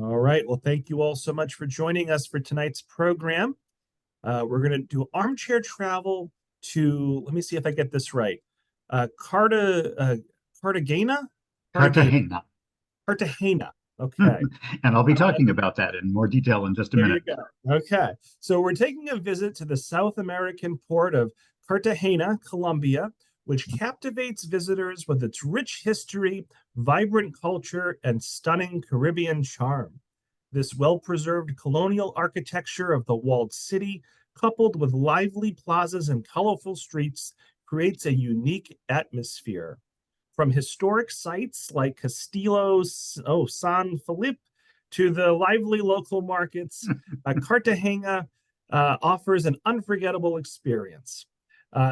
All right. Well, thank you all so much for joining us for tonight's program. We're going to do armchair travel to, let me see if I get this right. Cartagena? Cartagena. Cartagena. Cartagena. Okay. And I'll be talking about that in more detail in just a There you minute. go. Okay. So we're taking a visit to the South American port of Cartagena, Colombia, which captivates visitors with its rich history, vibrant culture, and stunning Caribbean charm. This well-preserved colonial architecture of the walled city, coupled with lively plazas and colorful streets, creates a unique atmosphere. From historic sites like Castillo San Felipe to the lively local markets, Cartagena offers an unforgettable experience.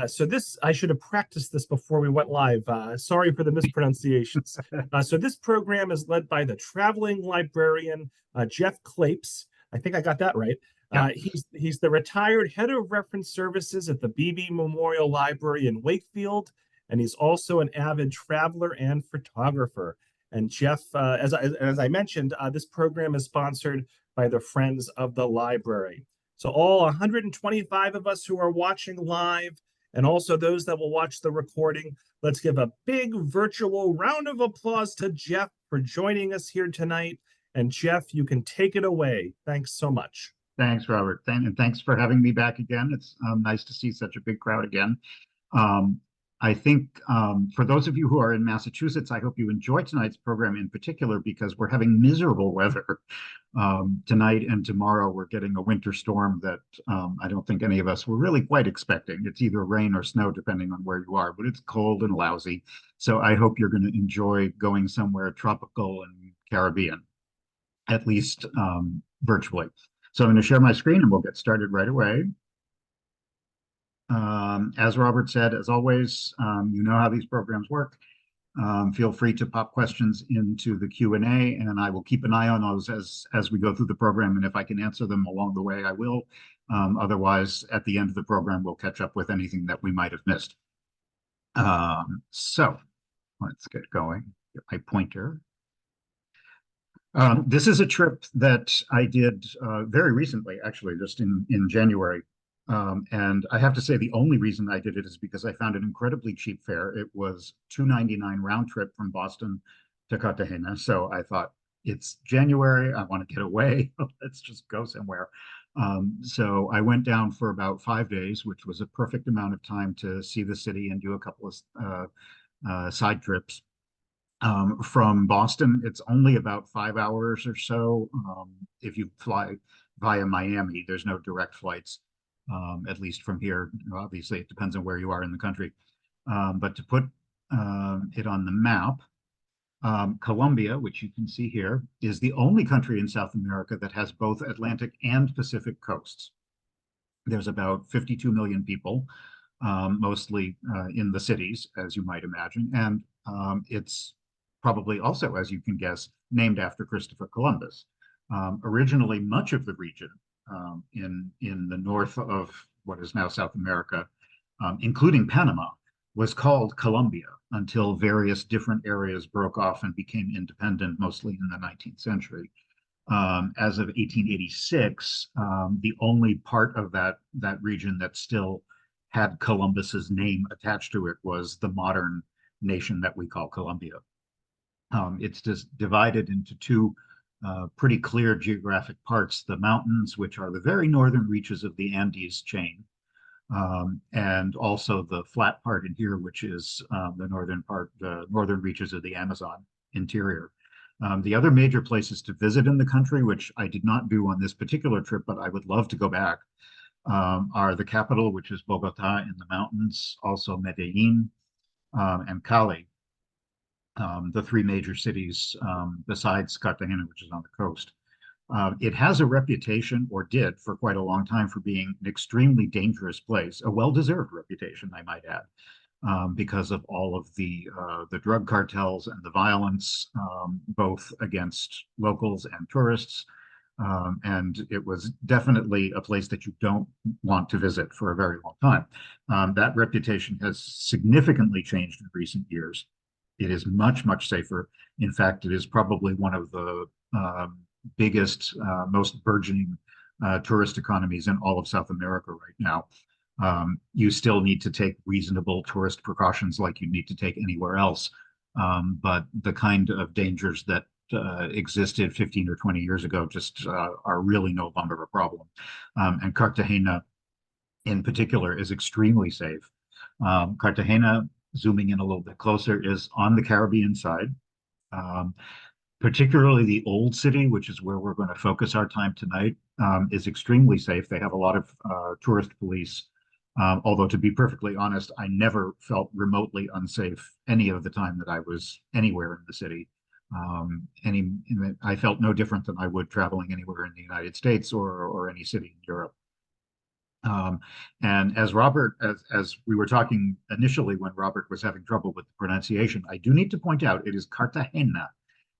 So this, I should have practiced this before we went live. Sorry for the mispronunciations. So this program is led by the traveling librarian, Jeff Klapes. I think I got that right. Yeah. He's the retired head of reference services at the Beebe Memorial Library in Wakefield, and he's also an avid traveler and photographer. And Jeff, as I mentioned, this program is sponsored by the Friends of the Library. So all 125 of us who are watching live, and also those that will watch the recording, let's give a big virtual round of applause to Jeff for joining us here tonight. And Jeff, you can take it away. Thanks so much. Thanks, Robert. And thanks for having me back again. It's nice to see such a big crowd again. Um, I think for those of you who are in Massachusetts, I hope you enjoy tonight's program in particular because we're having miserable weather tonight and tomorrow. We're getting a winter storm that I don't think any of us were really quite expecting. It's either rain or snow, depending on where you are, but it's cold and lousy. So I hope you're going to enjoy going somewhere tropical and Caribbean, at least virtually. So I'm going to share my screen and we'll get started right away. As Robert said, as always, you know how these programs work. Feel free to pop questions into the Q&A, and I will keep an eye on those as we go through the program. And if I can answer them along the way, I will. Otherwise, at the end of the program, we'll catch up with anything that we might have missed. So let's get going. Get my pointer. This is a trip that I did very recently, actually, just in January. And I have to say the only reason I did it is because I found an incredibly cheap fare. It was $2.99 round trip from Boston to Cartagena. So I thought, it's January, I want to get away. Let's just go somewhere. So I went down for about 5 days, which was a perfect amount of time to see the city and do a couple of side trips. From Boston, it's only about 5 hours or so. If you fly via Miami, there's no direct flights. At least from here. Obviously, it depends on where you are in the country. But to put it on the map, Colombia, which you can see here, is the only country in South America that has both Atlantic and Pacific coasts. There's about 52 million people, mostly in the cities, as you might imagine. And it's probably also, as you can guess, named after Christopher Columbus. Originally, much of the region in the north of what is now South America, including Panama, was called Colombia until various different areas broke off and became independent, mostly in the 19th century. As of 1886, the only part of that region that still had Columbus's name attached to it was the modern nation that we call Colombia. It's just divided into two pretty clear geographic parts: the mountains, which are the very northern reaches of the Andes chain, and also the flat part in here, which is the northern reaches of the Amazon interior. The other major places to visit in the country, which I did not do on this particular trip, but I would love to go back, are the capital, which is Bogota in the mountains, also Medellin and Cali. The three major cities besides Cartagena, which is on the coast. It has a reputation, or did for quite a long time, for being an extremely dangerous place, a well-deserved reputation, I might add, because of all of the drug cartels and the violence, both against locals and tourists. And it was definitely a place that you don't want to visit for a very long time. That reputation has significantly changed in recent years. It is much, much safer. In fact, it is probably one of the biggest, most burgeoning tourist economies in all of South America right now. You still need to take reasonable tourist precautions like you need to take anywhere else. But the kind of dangers that existed 15 or 20 years ago just are really no longer a problem. And Cartagena in particular is extremely safe. Cartagena, zooming in a little bit closer, is on the Caribbean side. Um, Particularly the old city, which is where we're going to focus our time tonight, is extremely safe. They have a lot of tourist police. Although, to be perfectly honest, I never felt remotely unsafe any of the time that I was anywhere in the city. I felt no different than I would traveling anywhere in the United States or any city in Europe. And as Robert, as we were talking initially when Robert was having trouble with the pronunciation, I do need to point out it is Cartagena.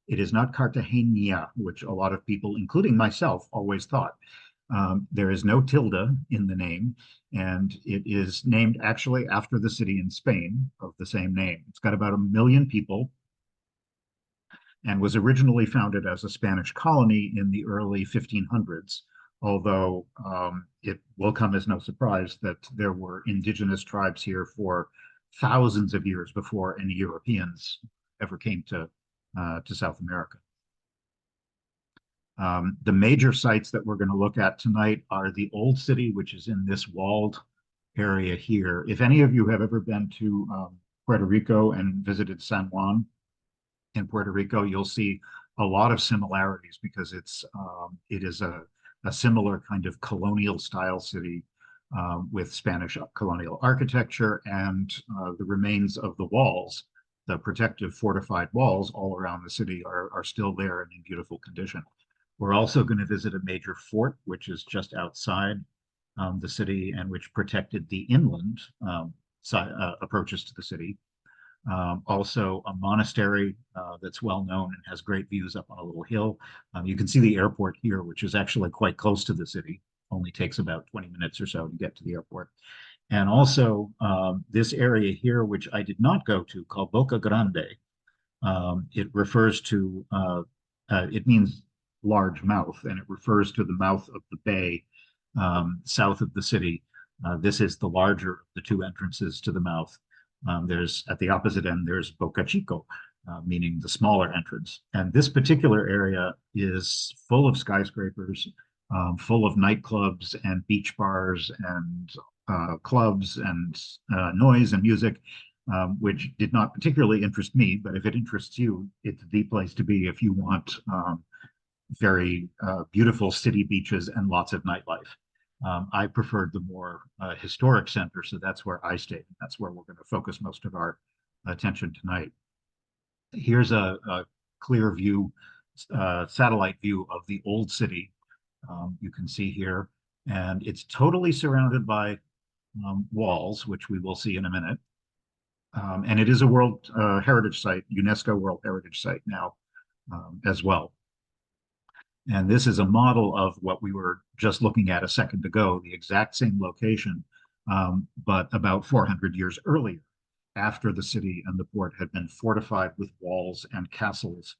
It is not Cartagena, which a lot of people, including myself, always thought. There is no tilde in the name, and it is named actually after the city in Spain of the same name. It's got about 1 million people and was originally founded as a Spanish colony in the early 1500s, although it will come as no surprise that there were indigenous tribes here for thousands of years before any Europeans ever came to South America. The major sites that we're going to look at tonight are the Old City, which is in this walled area here. If any of you have ever been to Puerto Rico and visited San Juan in Puerto Rico, you'll see a lot of similarities because it is a similar kind of colonial style city with Spanish colonial architecture and the remains of the walls. The protective fortified walls all around the city are still there and in beautiful condition. We're also going to visit a major fort, which is just outside the city and which protected the inland approaches to the city. Also a monastery that's well known and has great views up on a little hill. You can see the airport here, which is actually quite close to the city. Only takes about 20 minutes or so to get to the airport. And also this area here, which I did not go to, called Boca Grande. It refers to, it means large mouth, and it refers to the mouth of the bay south of the city. This is the larger of the two entrances to the mouth. There's at the opposite end, there's Boca Chico, meaning the smaller entrance. And this particular area is full of skyscrapers, full of nightclubs and beach bars and clubs and noise and music, which did not particularly interest me. But if it interests you, it's the place to be if you want very beautiful city beaches and lots of nightlife. I preferred the more historic center, so that's where I stayed. That's where we're going to focus most of our attention tonight. Here's a clear view, satellite view of the old city. You can see here, and it's totally surrounded by walls, which we will see in a minute. And it is a World Heritage Site, UNESCO World Heritage Site now as well. And this is a model of what we were just looking at a second ago, the exact same location, but about 400 years earlier, after the city and the port had been fortified with walls and castles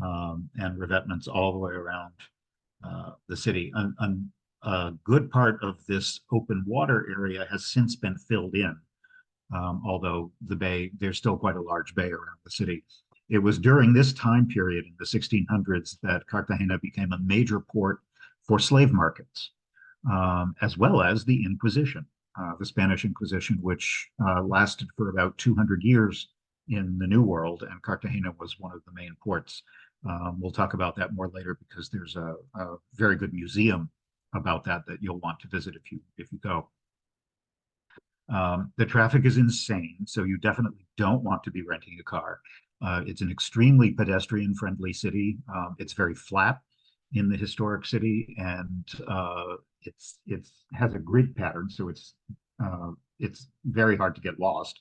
and revetments all the way around the city. A good part of this open water area has since been filled in, although the bay, there's still quite a large bay around the city. It was during this time period in the 1600s that Cartagena became a major port for slave markets, as well as the Inquisition, the Spanish Inquisition, which lasted for about 200 years in the New World, and Cartagena was one of the main ports. We'll talk about that more later because there's a very good museum about that you'll want to visit if you go. The traffic is insane, so you definitely don't want to be renting a car. It's an extremely pedestrian-friendly city. It's very flat in the historic city, and it has a grid pattern, so it's very hard to get lost.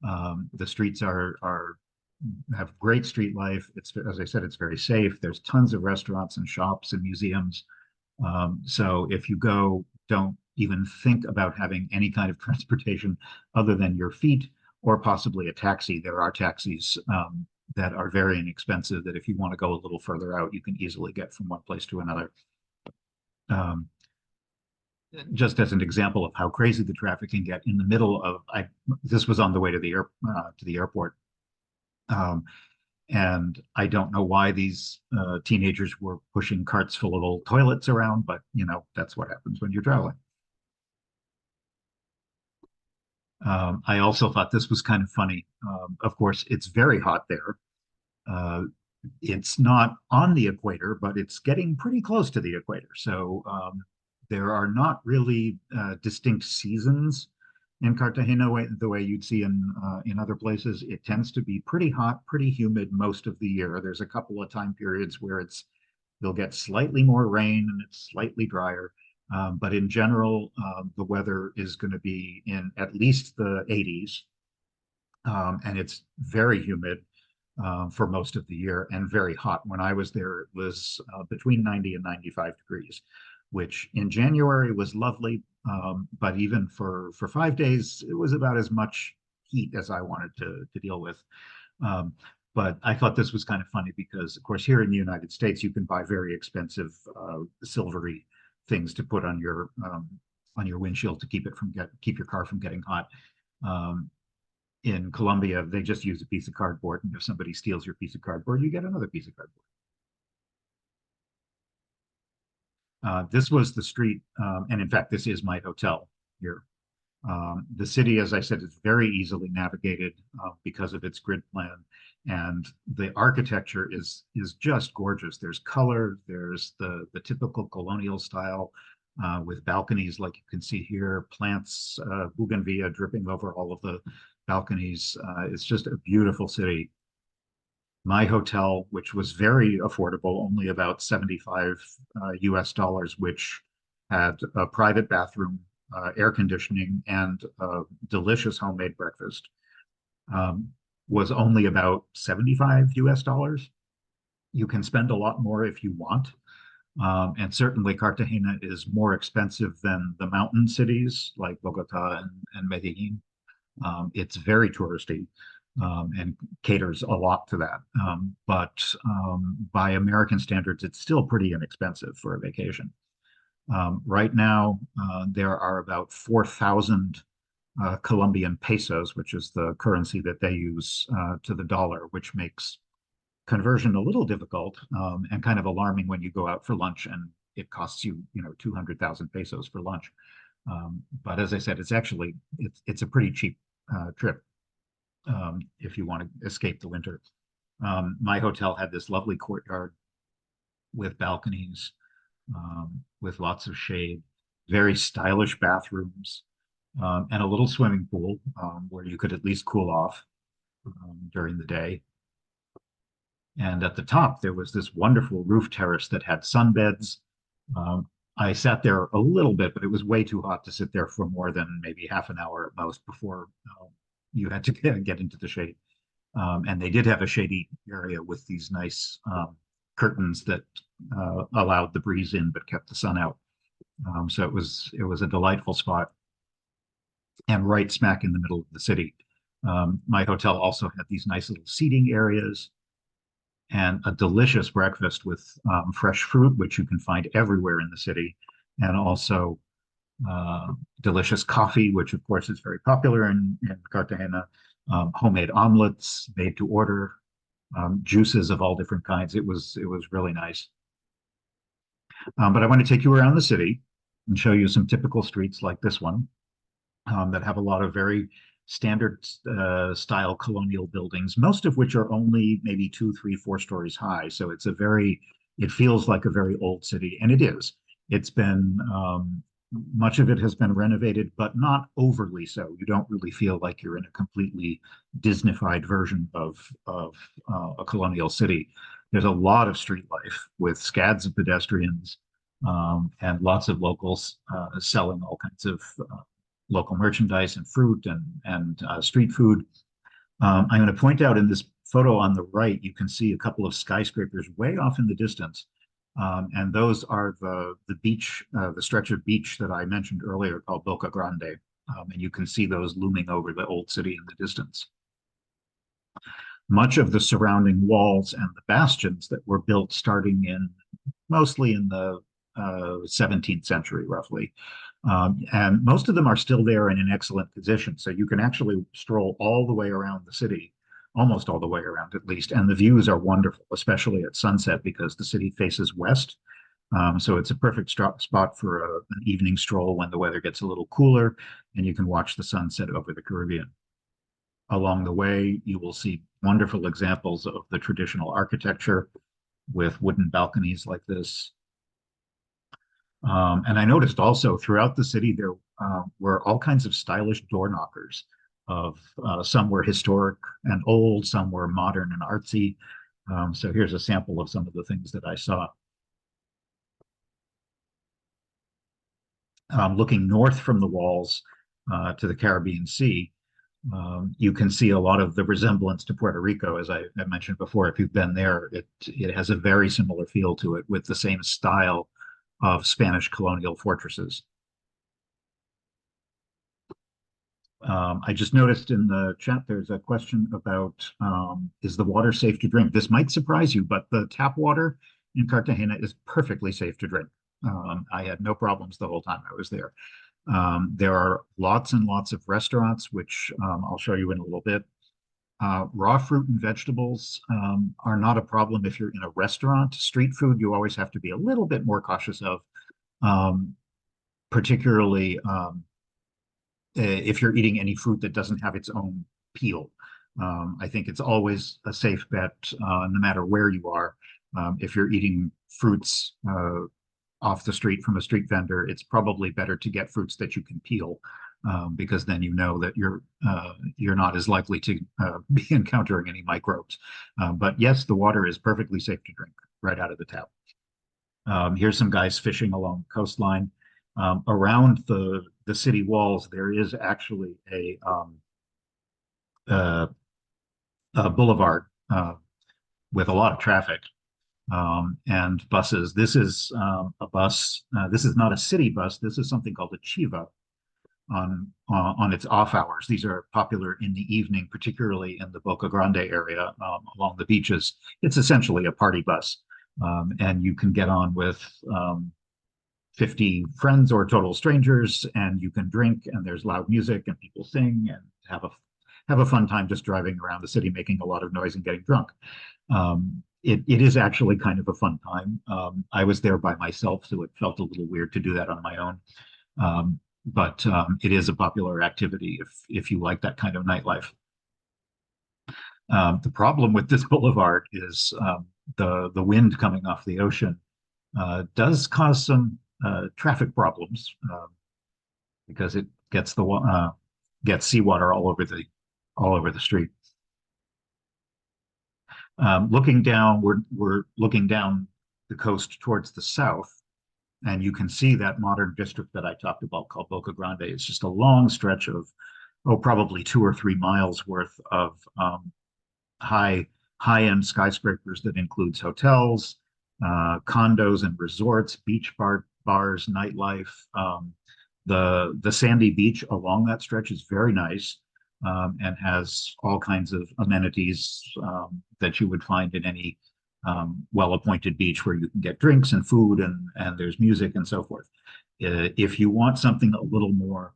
The streets have great street life. It's, as I said, it's very safe. There's tons of restaurants and shops and museums. So if you go, don't even think about having any kind of transportation other than your feet or possibly a taxi. There are taxis that are very inexpensive, that if you want to go a little further out, you can easily get from one place to another. Um, just as an example of how crazy the traffic can get, in the middle of this was on the way to the airport, um, and I don't know why these teenagers were pushing carts full of old toilets around, but that's what happens when you're traveling. I also thought this was kind of funny. Of course, it's very hot there. Uh, it's not on the equator, but it's getting pretty close to the equator. So there are not really distinct seasons in Cartagena the way you'd see in other places. It tends to be pretty hot, pretty humid most of the year. There's a couple of time periods where you'll get slightly more rain and it's slightly drier. But in general, the weather is going to be in at least the 80s, and it's very humid for most of the year and very hot. When I was there, it was between 90 and 95 degrees, which in January was lovely. But even for 5 days, it was about as much heat as I wanted to deal with. Um, but I thought this was kind of funny because, of course, here in the United States, you can buy very expensive silvery things to put on your windshield to keep your car from getting hot. Um, in Colombia, they just use a piece of cardboard, and if somebody steals your piece of cardboard, you get another piece of cardboard. This was the street, and in fact, this is my hotel here. The city, as I said, is very easily navigated because of its grid plan, and the architecture is just gorgeous. There's color, there's the typical colonial style with balconies like you can see here, plants, bougainvillea dripping over all of the balconies. It's just a beautiful city. My hotel, which was very affordable, only about 75 US dollars, which had a private bathroom, air conditioning, and a delicious homemade breakfast, was only about 75 US dollars. You can spend a lot more if you want. And certainly Cartagena is more expensive than the mountain cities like Bogota and Medellin. It's very touristy and caters a lot to that. But by American standards, it's still pretty inexpensive for a vacation. Right now, there are about 4,000 Colombian pesos, which is the currency that they use to the dollar, which makes conversion a little difficult and kind of alarming when you go out for lunch and it costs you, 200,000 pesos for lunch. But as I said, it's a pretty cheap trip if you want to escape the winter. My hotel had this lovely courtyard with balconies, with lots of shade, very stylish bathrooms, and a little swimming pool where you could at least cool off during the day. And at the top, there was this wonderful roof terrace that had sunbeds. Um, I sat there a little bit, but it was way too hot to sit there for more than maybe half an hour at most before you had to get into the shade. And they did have a shady area with these nice curtains that allowed the breeze in but kept the sun out. So it was a delightful spot and right smack in the middle of the city. My hotel also had these nice little seating areas and a delicious breakfast with fresh fruit, which you can find everywhere in the city, and also delicious coffee, which of course is very popular in Cartagena, homemade omelets made to order, juices of all different kinds. It was really nice. But I want to take you around the city and show you some typical streets like this one that have a lot of very standard style colonial buildings, most of which are only maybe 2, 3, 4 stories high. So it feels like a very old city, and it is. It's been much of it has been renovated, but not overly so. You don't really feel like you're in a completely Disneyfied version of a colonial city. There's a lot of street life with scads of pedestrians and lots of locals selling all kinds of local merchandise and fruit and street food. I'm going to point out in this photo on the right, you can see a couple of skyscrapers way off in the distance. And those are the beach, the stretch of beach that I mentioned earlier called Boca Grande. And you can see those looming over the old city in the distance. much of the surrounding walls and the bastions that were built starting in mostly in the 17th century, roughly. And most of them are still there and in excellent condition. So you can actually stroll all the way around the city, almost all the way around at least. And the views are wonderful, especially at sunset because the city faces west. So it's a perfect spot for an evening stroll when the weather gets a little cooler and you can watch the sunset over the Caribbean. Along the way, you will see wonderful examples of the traditional architecture with wooden balconies like this. And I noticed also throughout the city there were all kinds of stylish door knockers. Of some were historic and old, some were modern and artsy. So here's a sample of some of the things that I saw. Looking north from the walls to the Caribbean Sea, you can see a lot of the resemblance to Puerto Rico, as I mentioned before. If you've been there, it has a very similar feel to it with the same style of Spanish colonial fortresses. I just noticed in the chat there's a question about is the water safe to drink? This might surprise you, but the tap water in Cartagena is perfectly safe to drink. I had no problems the whole time I was there. There are lots and lots of restaurants, which I'll show you in a little bit. Raw fruit and vegetables are not a problem if you're in a restaurant. Street food, you always have to be a little bit more cautious of, particularly if you're eating any fruit that doesn't have its own peel. I think it's always a safe bet, no matter where you are. If you're eating fruits off the street from a street vendor, it's probably better to get fruits that you can peel, because then you know that you're not as likely to be encountering any microbes. But yes, the water is perfectly safe to drink right out of the tap. Here's some guys fishing along the coastline. Around the city walls, there is actually a boulevard with a lot of traffic. And buses. This is a bus. This is not a city bus. This is something called a chiva on its off hours. These are popular in the evening, particularly in the Boca Grande area along the beaches. It's essentially a party bus, and you can get on with 50 friends or total strangers, and you can drink, and there's loud music, and people sing, and have a fun time just driving around the city, making a lot of noise and getting drunk. It is actually kind of a fun time. I was there by myself, so it felt a little weird to do that on my own. But it is a popular activity if you like that kind of nightlife. The problem with this boulevard is the wind coming off the ocean does cause some traffic problems because it gets seawater all over the street. Looking down, we're looking down the coast towards the south, and you can see that modern district that I talked about called Boca Grande. It's just a long stretch of, probably 2 or 3 miles worth of high-end skyscrapers that includes hotels, condos and resorts, beach bars, nightlife. The sandy beach along that stretch is very nice. And has all kinds of amenities that you would find in any well-appointed beach where you can get drinks and food and there's music and so forth. If you want something a little more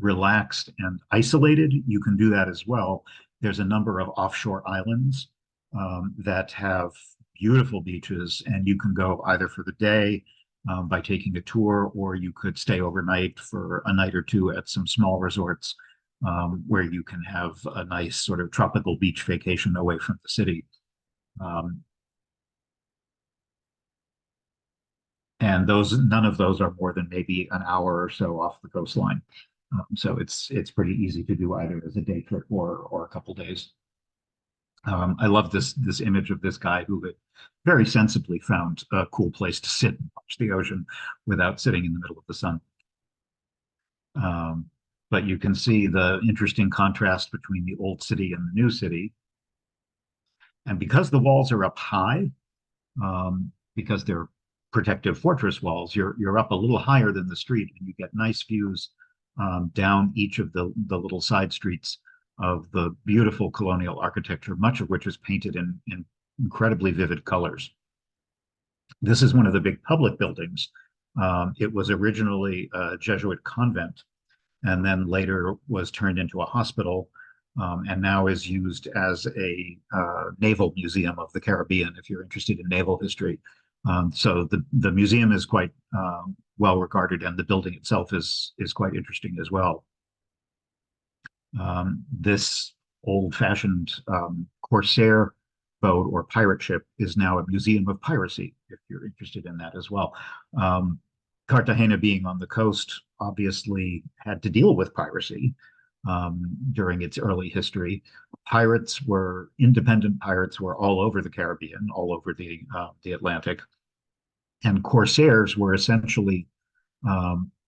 relaxed and isolated, you can do that as well. There's a number of offshore islands that have beautiful beaches, and you can go either for the day by taking a tour, or you could stay overnight for a night or two at some small resorts where you can have a nice sort of tropical beach vacation away from the city. And none of those are more than maybe an hour or so off the coastline. So it's pretty easy to do either as a day trip or a couple days. I love this image of this guy who had very sensibly found a cool place to sit and watch the ocean without sitting in the middle of the sun. But you can see the interesting contrast between the old city and the new city. And because the walls are up high, because they're protective fortress walls, you're up a little higher than the street, and you get nice views down each of the little side streets of the beautiful colonial architecture, much of which is painted in incredibly vivid colors. This is one of the big public buildings. It was originally a Jesuit convent and then later was turned into a hospital, and now is used as a naval museum of the Caribbean, if you're interested in naval history. So the museum is quite well regarded, and the building itself is quite interesting as well. This old-fashioned corsair boat or pirate ship is now a museum of piracy, if you're interested in that as well. Cartagena, being on the coast, obviously had to deal with piracy during its early history. Independent pirates were all over the Caribbean, all over the Atlantic, and corsairs were essentially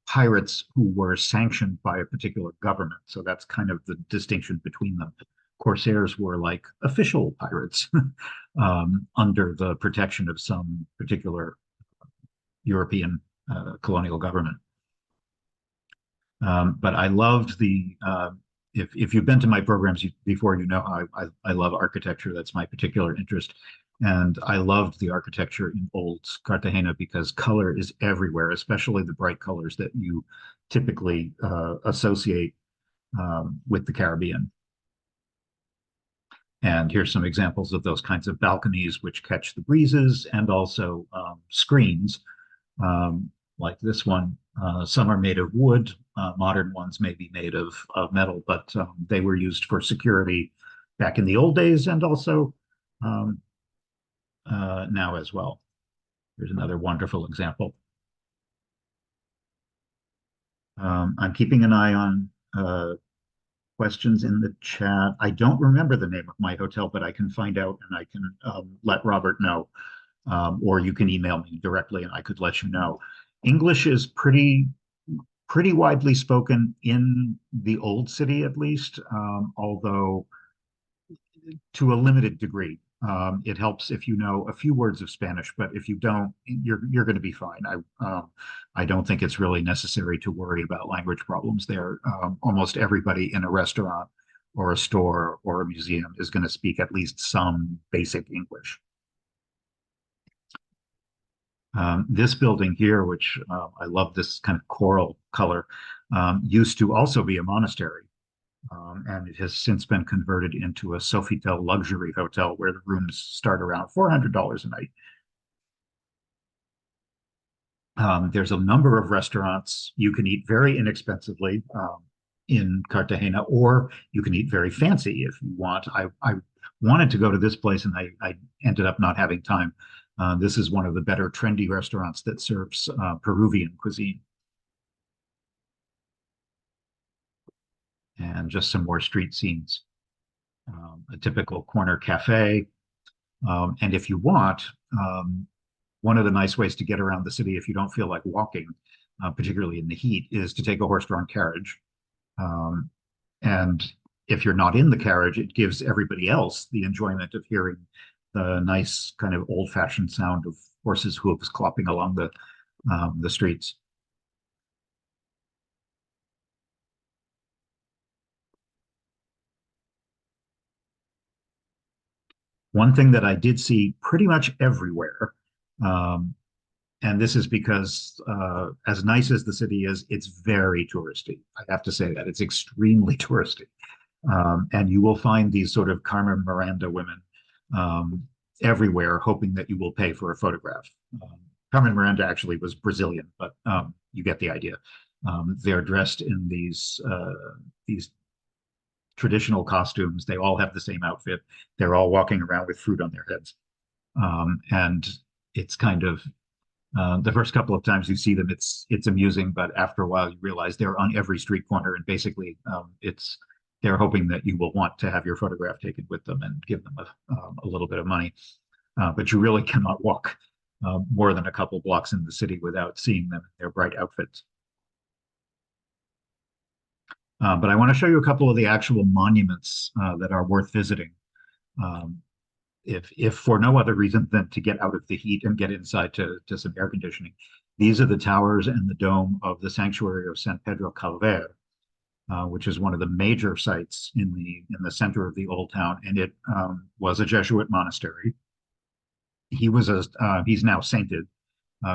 pirates who were sanctioned by a particular government. So that's kind of the distinction between them. Corsairs were like official pirates under the protection of some particular European colonial government. But I loved if you've been to my programs before, you know I love architecture. That's my particular interest. And I loved the architecture in old Cartagena because color is everywhere, especially the bright colors that you typically associate with the Caribbean. And here's some examples of those kinds of balconies which catch the breezes, and also screens like this one. Some are made of wood. Modern ones may be made of metal, but they were used for security back in the old days, and also now as well. Here's another wonderful example. I'm keeping an eye on questions in the chat. I don't remember the name of my hotel, but I can find out and I can let Robert know. Or you can email me directly and I could let you know. English is pretty widely spoken in the old city, at least, although to a limited degree. It helps if you know a few words of Spanish, but if you don't, you're going to be fine. I don't think it's really necessary to worry about language problems there. Almost everybody in a restaurant or a store or a museum is going to speak at least some basic English. This building here, which I love this kind of coral color, used to also be a monastery. And it has since been converted into a Sofitel luxury hotel where the rooms start around $400 a night. There's a number of restaurants. You can eat very inexpensively in Cartagena, or you can eat very fancy if you want. I wanted to go to this place and I ended up not having time. This is one of the better trendy restaurants that serves Peruvian cuisine. And just some more street scenes. A typical corner cafe. And if you want, one of the nice ways to get around the city if you don't feel like walking, particularly in the heat, is to take a horse-drawn carriage. And if you're not in the carriage, it gives everybody else the enjoyment of hearing the nice kind of old-fashioned sound of horses' hooves clopping along the streets. One thing that I did see pretty much everywhere, and this is because as nice as the city is, it's very touristy. I have to say that it's extremely touristy. And you will find these sort of Carmen Miranda women everywhere, hoping that you will pay for a photograph. Carmen Miranda actually was Brazilian, but you get the idea. They're dressed in these traditional costumes. They all have the same outfit. They're all walking around with fruit on their heads. And it's kind of, the first couple of times you see them, it's amusing, but after a while you realize they're on every street corner, and basically they're hoping that you will want to have your photograph taken with them and give them a little bit of money. But you really cannot walk more than a couple blocks in the city without seeing them in their bright outfits. But I want to show you a couple of the actual monuments that are worth visiting. If for no other reason than to get out of the heat and get inside to some air conditioning. These are the towers and the dome of the sanctuary of San Pedro Calver. which is one of the major sites in the center of the old town, and it was a Jesuit monastery. He's now sainted.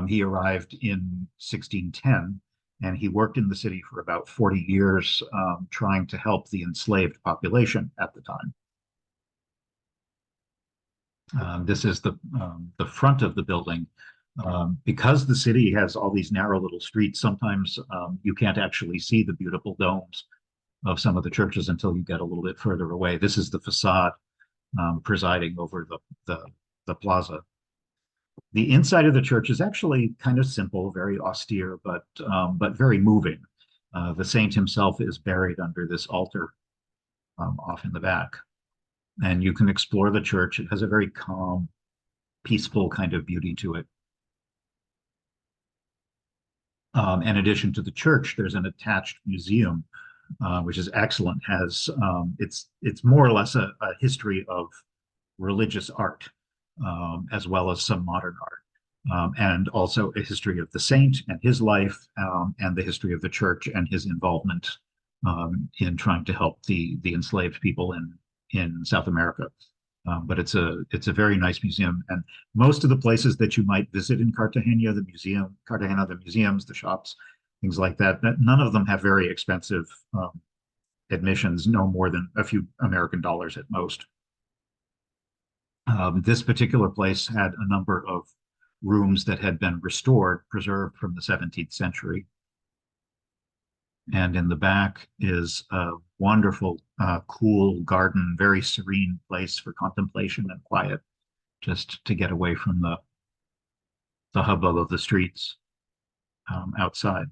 He arrived in 1610, and he worked in the city for about 40 years, trying to help the enslaved population at the time. This is the front of the building. Because the city has all these narrow little streets, sometimes you can't actually see the beautiful domes of some of the churches until you get a little bit further away. This is the facade presiding over the plaza. The inside of the church is actually kind of simple, very austere, but very moving. The saint himself is buried under this altar off in the back. And you can explore the church. It has a very calm, peaceful kind of beauty to it. In addition to the church, there's an attached museum, which is excellent. It's more or less a history of religious art, as well as some modern art, and also a history of the saint and his life, and the history of the church and his involvement in trying to help the enslaved people in South America. But it's a very nice museum, and most of the places that you might visit in Cartagena, the museums, the shops, things like that, none of them have very expensive admissions, no more than a few American dollars at most. This particular place had a number of rooms that had been preserved from the 17th century. And in the back is a wonderful, cool garden, very serene place for contemplation and quiet, just to get away from the hubbub of the streets outside.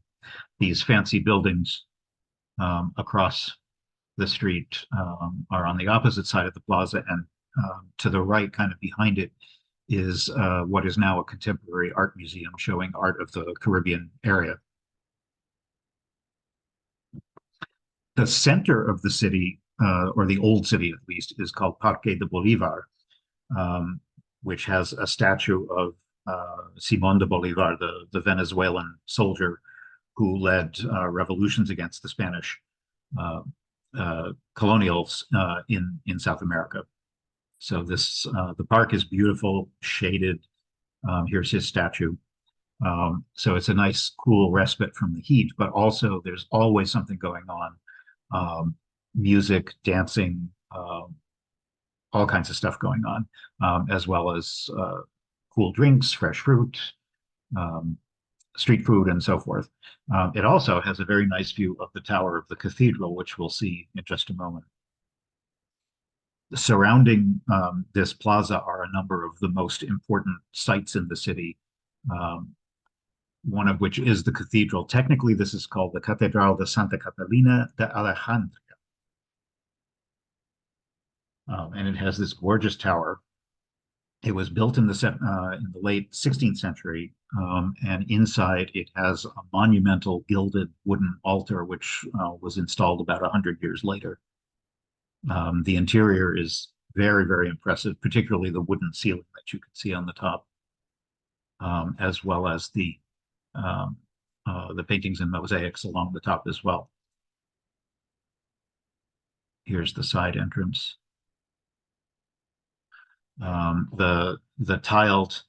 These fancy buildings across the street are on the opposite side of the plaza, and to the right, kind of behind it, is what is now a contemporary art museum showing art of the Caribbean area. The center of the city, or the old city at least, is called Parque de Bolivar, which has a statue of Simón de Bolívar, the Venezuelan soldier who led revolutions against the Spanish colonials in South America. So the park is beautiful, shaded. Here's his statue. So it's a nice, cool respite from the heat, but also there's always something going on. Music, dancing, all kinds of stuff going on, as well as cool drinks, fresh fruit, street food, and so forth. It also has a very nice view of the tower of the cathedral, which we'll see in just a moment. Surrounding this plaza are a number of the most important sites in the city, one of which is the cathedral. Technically, this is called the Catedral de Santa Catalina de Alejandria. And it has this gorgeous tower. It was built in the late 16th century, and inside it has a monumental gilded wooden altar, which was installed about 100 years later. The interior is very, very impressive, particularly the wooden ceiling that you can see on the top, as well as the paintings and mosaics along the top as well. Here's the side entrance. The tiled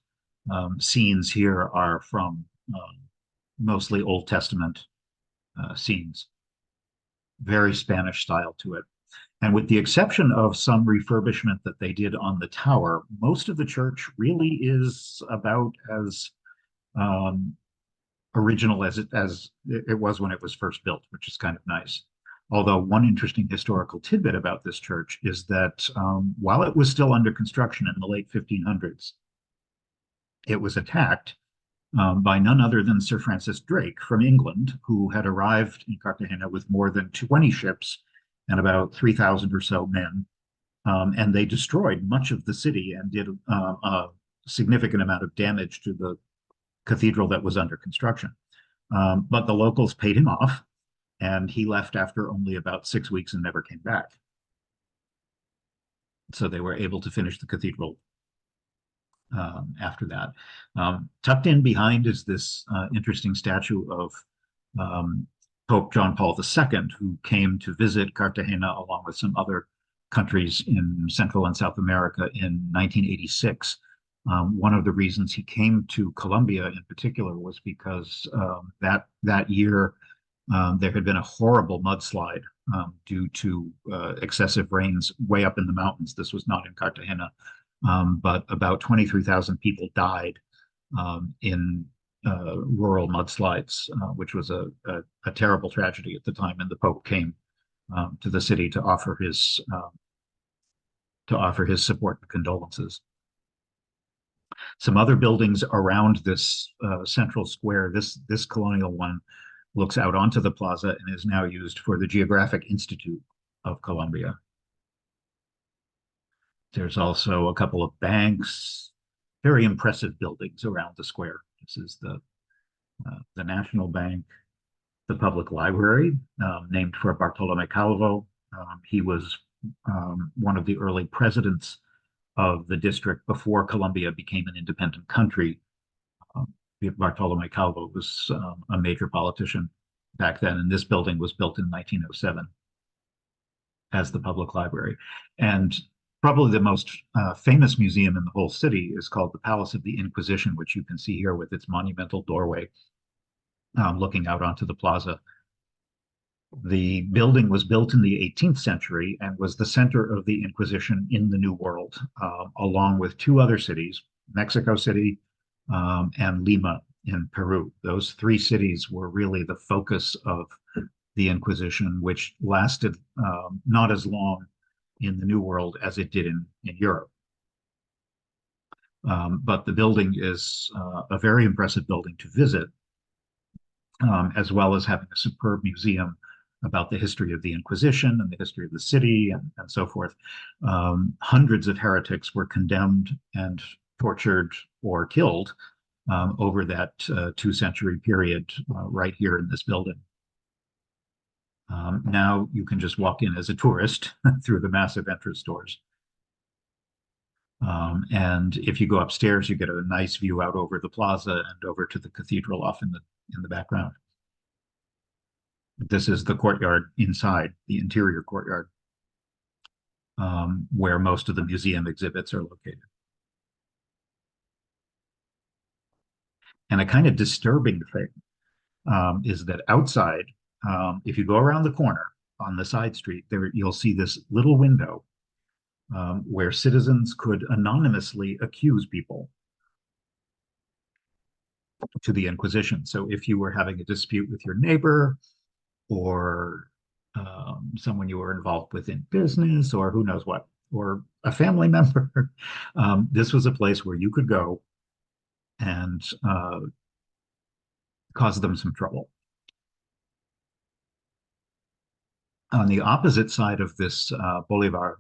scenes here are from mostly Old Testament scenes. Very Spanish style to it. And with the exception of some refurbishment that they did on the tower, most of the church really is about as original as it was when it was first built, which is kind of nice. Although one interesting historical tidbit about this church is that while it was still under construction in the late 1500s, it was attacked by none other than Sir Francis Drake from England, who had arrived in Cartagena with more than 20 ships and about 3,000 or so men. And they destroyed much of the city and did a significant amount of damage to the cathedral that was under construction. But the locals paid him off, and he left after only about 6 weeks and never came back. So they were able to finish the cathedral after that. Tucked in behind is this interesting statue of Pope John Paul II, who came to visit Cartagena along with some other countries in Central and South America in 1986. One of the reasons he came to Colombia in particular was because that year there had been a horrible mudslide due to excessive rains way up in the mountains. This was not in Cartagena, but about 23,000 people died in rural mudslides, which was a terrible tragedy at the time. And the Pope came to the city to offer his support and condolences. Some other buildings around this central square, this colonial one, looks out onto the plaza and is now used for the Geographic Institute of Colombia. There's also a couple of banks, very impressive buildings around the square. This is the National Bank, the public library, named for Bartolome Calvo. He was one of the early presidents of the district before Colombia became an independent country. Bartolome Calvo was a major politician back then, and this building was built in 1907 as the public library. And probably the most famous museum in the whole city is called the Palace of the Inquisition, which you can see here with its monumental doorway looking out onto the plaza. The building was built in the 18th century and was the center of the Inquisition in the New World, along with two other cities, Mexico City and Lima in Peru. Those three cities were really the focus of the Inquisition, which lasted not as long in the New World as it did in Europe. But the building is a very impressive building to visit, as well as having a superb museum about the history of the Inquisition and the history of the city and so forth. Hundreds of heretics were condemned and tortured or killed over that 2-century period right here in this building. Now you can just walk in as a tourist through the massive entrance doors. And if you go upstairs, you get a nice view out over the plaza and over to the cathedral off in the background. This is the courtyard inside, the interior courtyard, where most of the museum exhibits are located. And a kind of disturbing thing is that outside, if you go around the corner on the side street, there you'll see this little window where citizens could anonymously accuse people to the Inquisition. So if you were having a dispute with your neighbor or someone you were involved with in business or who knows what, or a family member, this was a place where you could go and cause them some trouble. On the opposite side of this Bolivar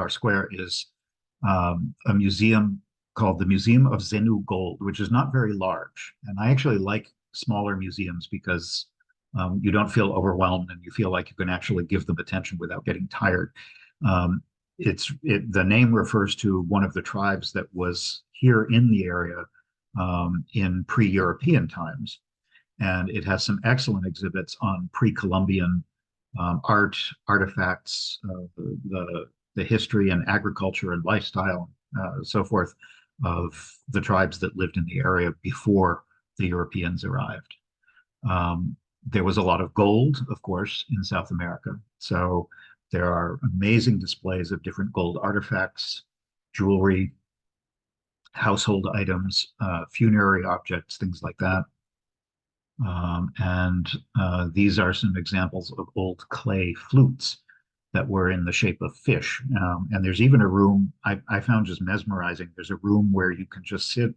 Square is a museum called the Museum of Zenu Gold, which is not very large. And I actually like smaller museums because you don't feel overwhelmed and you feel like you can actually give them attention without getting tired. The name refers to one of the tribes that was here in the area in pre-European times. And it has some excellent exhibits on pre-Columbian art, artifacts, the history and agriculture and lifestyle, so forth, of the tribes that lived in the area before the Europeans arrived. There was a lot of gold, of course, in South America. So there are amazing displays of different gold artifacts, jewelry, household items, funerary objects, things like that. These are some examples of old clay flutes that were in the shape of fish. And there's even a room I found just mesmerizing. There's a room where you can just sit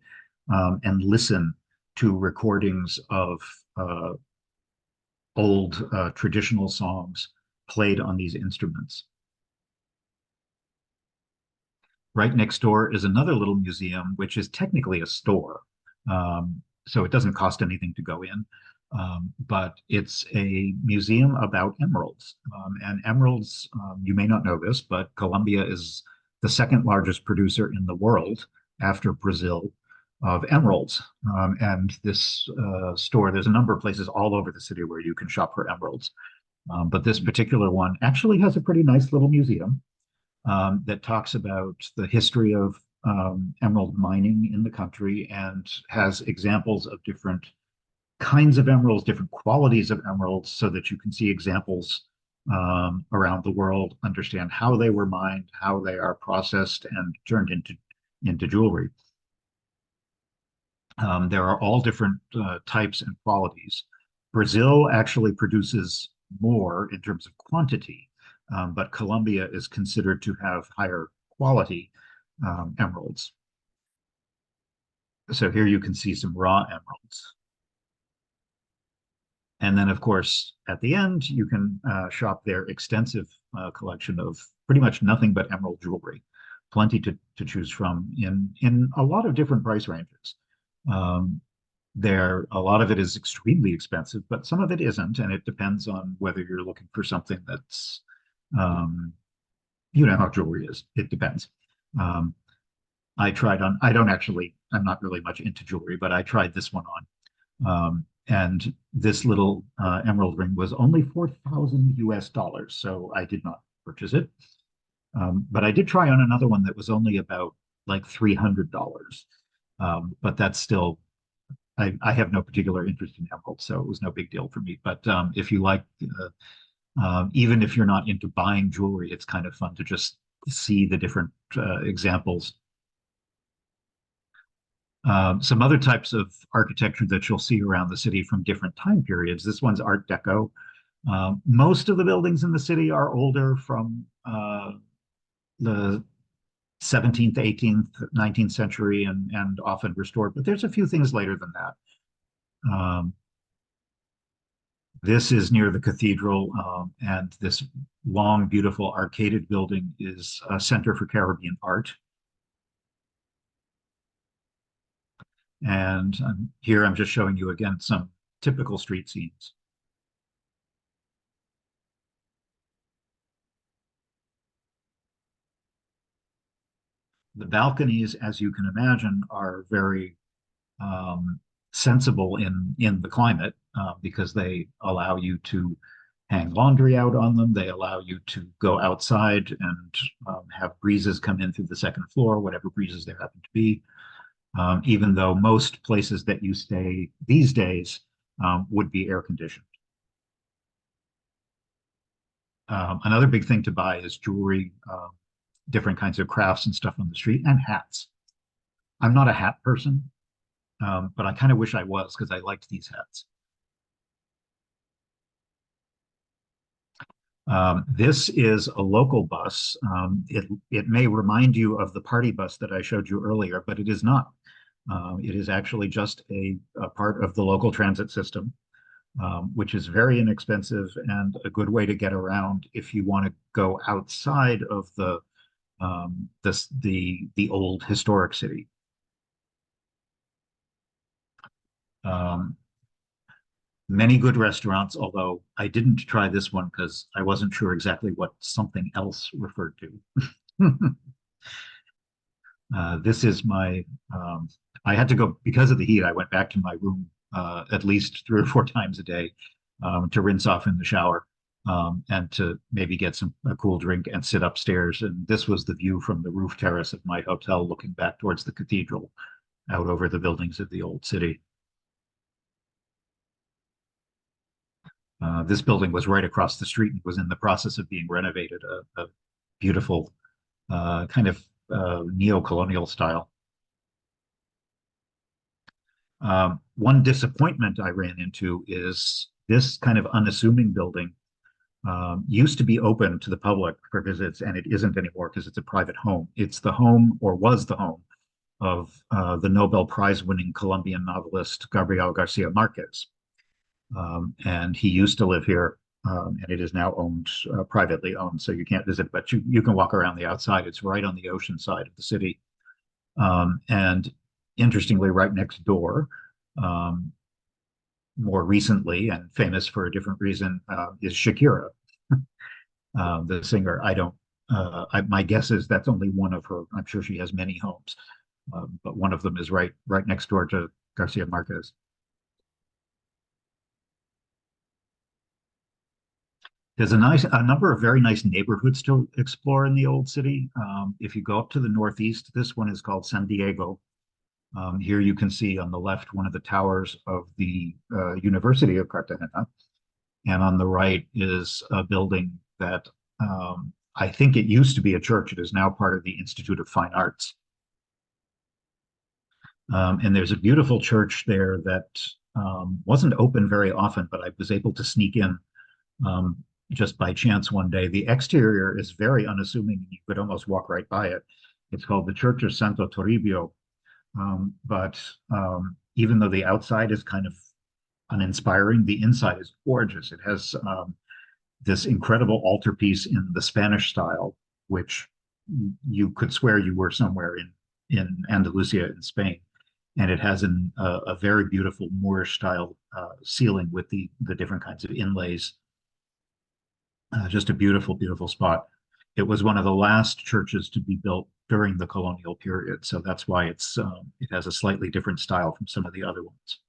and listen to recordings of old traditional songs played on these instruments. Right next door is another little museum, which is technically a store. So it doesn't cost anything to go in. But it's a museum about emeralds. And emeralds, you may not know this, but Colombia is the second largest producer in the world after Brazil. of emeralds. And this store, there's a number of places all over the city where you can shop for emeralds. But this particular one actually has a pretty nice little museum that talks about the history of emerald mining in the country and has examples of different kinds of emeralds, different qualities of emeralds, so that you can see examples around the world, understand how they were mined, how they are processed and turned into jewelry. There are all different types and qualities. Brazil actually produces more in terms of quantity, but Colombia is considered to have higher quality emeralds. So here you can see some raw emeralds. And then, of course, at the end, you can shop their extensive collection of pretty much nothing but emerald jewelry. Plenty to choose from in a lot of different price ranges. A lot of it is extremely expensive, but some of it isn't, and it depends on whether you're looking for something that's, you know how jewelry is. It depends. I'm not really much into jewelry, but I tried this one on. And this little emerald ring was only 4,000 US dollars, so I did not purchase it. But I did try on another one that was only about like $300. But that's still, I have no particular interest in emeralds, so it was no big deal for me. But if you like, even if you're not into buying jewelry, it's kind of fun to just see the different examples. Some other types of architecture that you'll see around the city from different time periods. This one's Art Deco. Most of the buildings in the city are older, from the 17th, 18th, 19th century, and often restored, but there's a few things later than that. This is near the cathedral, and this long, beautiful arcaded building is a Center for Caribbean Art. And here I'm just showing you again some typical street scenes. The balconies, as you can imagine, are very sensible in the climate, because they allow you to hang laundry out on them. They allow you to go outside and have breezes come in through the second floor, whatever breezes there happen to be. Even though most places that you stay these days would be air conditioned. Another big thing to buy is jewelry, different kinds of crafts and stuff on the street, and hats. I'm not a hat person, but I kind of wish I was, because I liked these hats. This is a local bus. It may remind you of the party bus that I showed you earlier, but it is not. It is actually just a part of the local transit system, which is very inexpensive and a good way to get around if you want to go outside of the old historic city. Many good restaurants, although I didn't try this one because I wasn't sure exactly what something else referred to. This is my, I had to go, because of the heat, I went back to my room at least 3 or 4 times a day to rinse off in the shower, and to maybe get a cool drink and sit upstairs. And this was the view from the roof terrace of my hotel, looking back towards the cathedral, out over the buildings of the old city. This building was right across the street and was in the process of being renovated, a beautiful kind of neo-colonial style. One disappointment I ran into is this kind of unassuming building used to be open to the public for visits, and it isn't anymore because it's a private home. It's the home, or was the home, of the Nobel Prize winning Colombian novelist Gabriel Garcia Marquez. And he used to live here, and it is now owned, privately owned, so you can't visit, but you can walk around the outside. It's right on the ocean side of the city. And interestingly, right next door, more recently and famous for a different reason, is Shakira, the singer. My guess is that's only one of her. I'm sure she has many homes. but one of them is right next door to Garcia Marquez. There's a number of very nice neighborhoods to explore in the old city. If you go up to the northeast, this one is called San Diego. Here you can see on the left one of the towers of the University of Cartagena, and on the right is a building that I think it used to be a church. It is now part of the Institute of Fine Arts. And there's a beautiful church there that wasn't open very often, but I was able to sneak in just by chance one day. The exterior is very unassuming. You could almost walk right by it. It's called the Church of Santo Toribio. But even though the outside is kind of uninspiring, the inside is gorgeous. It has this incredible altarpiece in the Spanish style, which you could swear you were somewhere in Andalusia in Spain. And it has a very beautiful Moorish style ceiling with the different kinds of inlays. Just a beautiful, beautiful spot. It was one of the last churches to be built during the colonial period, so that's why it has a slightly different style from some of the other ones.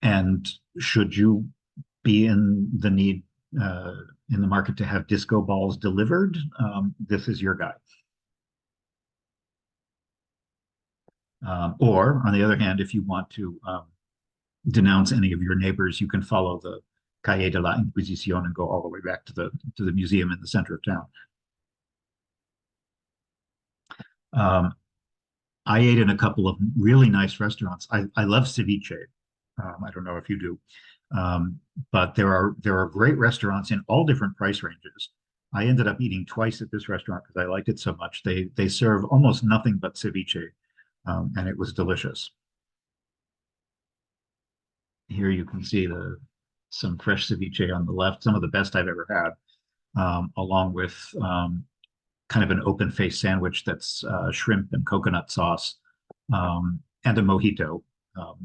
And should you be in the market to have disco balls delivered, this is your guy. Or on the other hand, if you want to denounce any of your neighbors, you can follow the Calle de la Inquisición and go all the way back to the museum in the center of town. I ate in a couple of really nice restaurants. I love ceviche. I don't know if you do, but there are great restaurants in all different price ranges. I ended up eating twice at this restaurant because I liked it so much. They serve almost nothing but ceviche, and it was delicious. Here you can see some fresh ceviche on the left, some of the best I've ever had, along with kind of an open face sandwich that's shrimp and coconut sauce, and a mojito,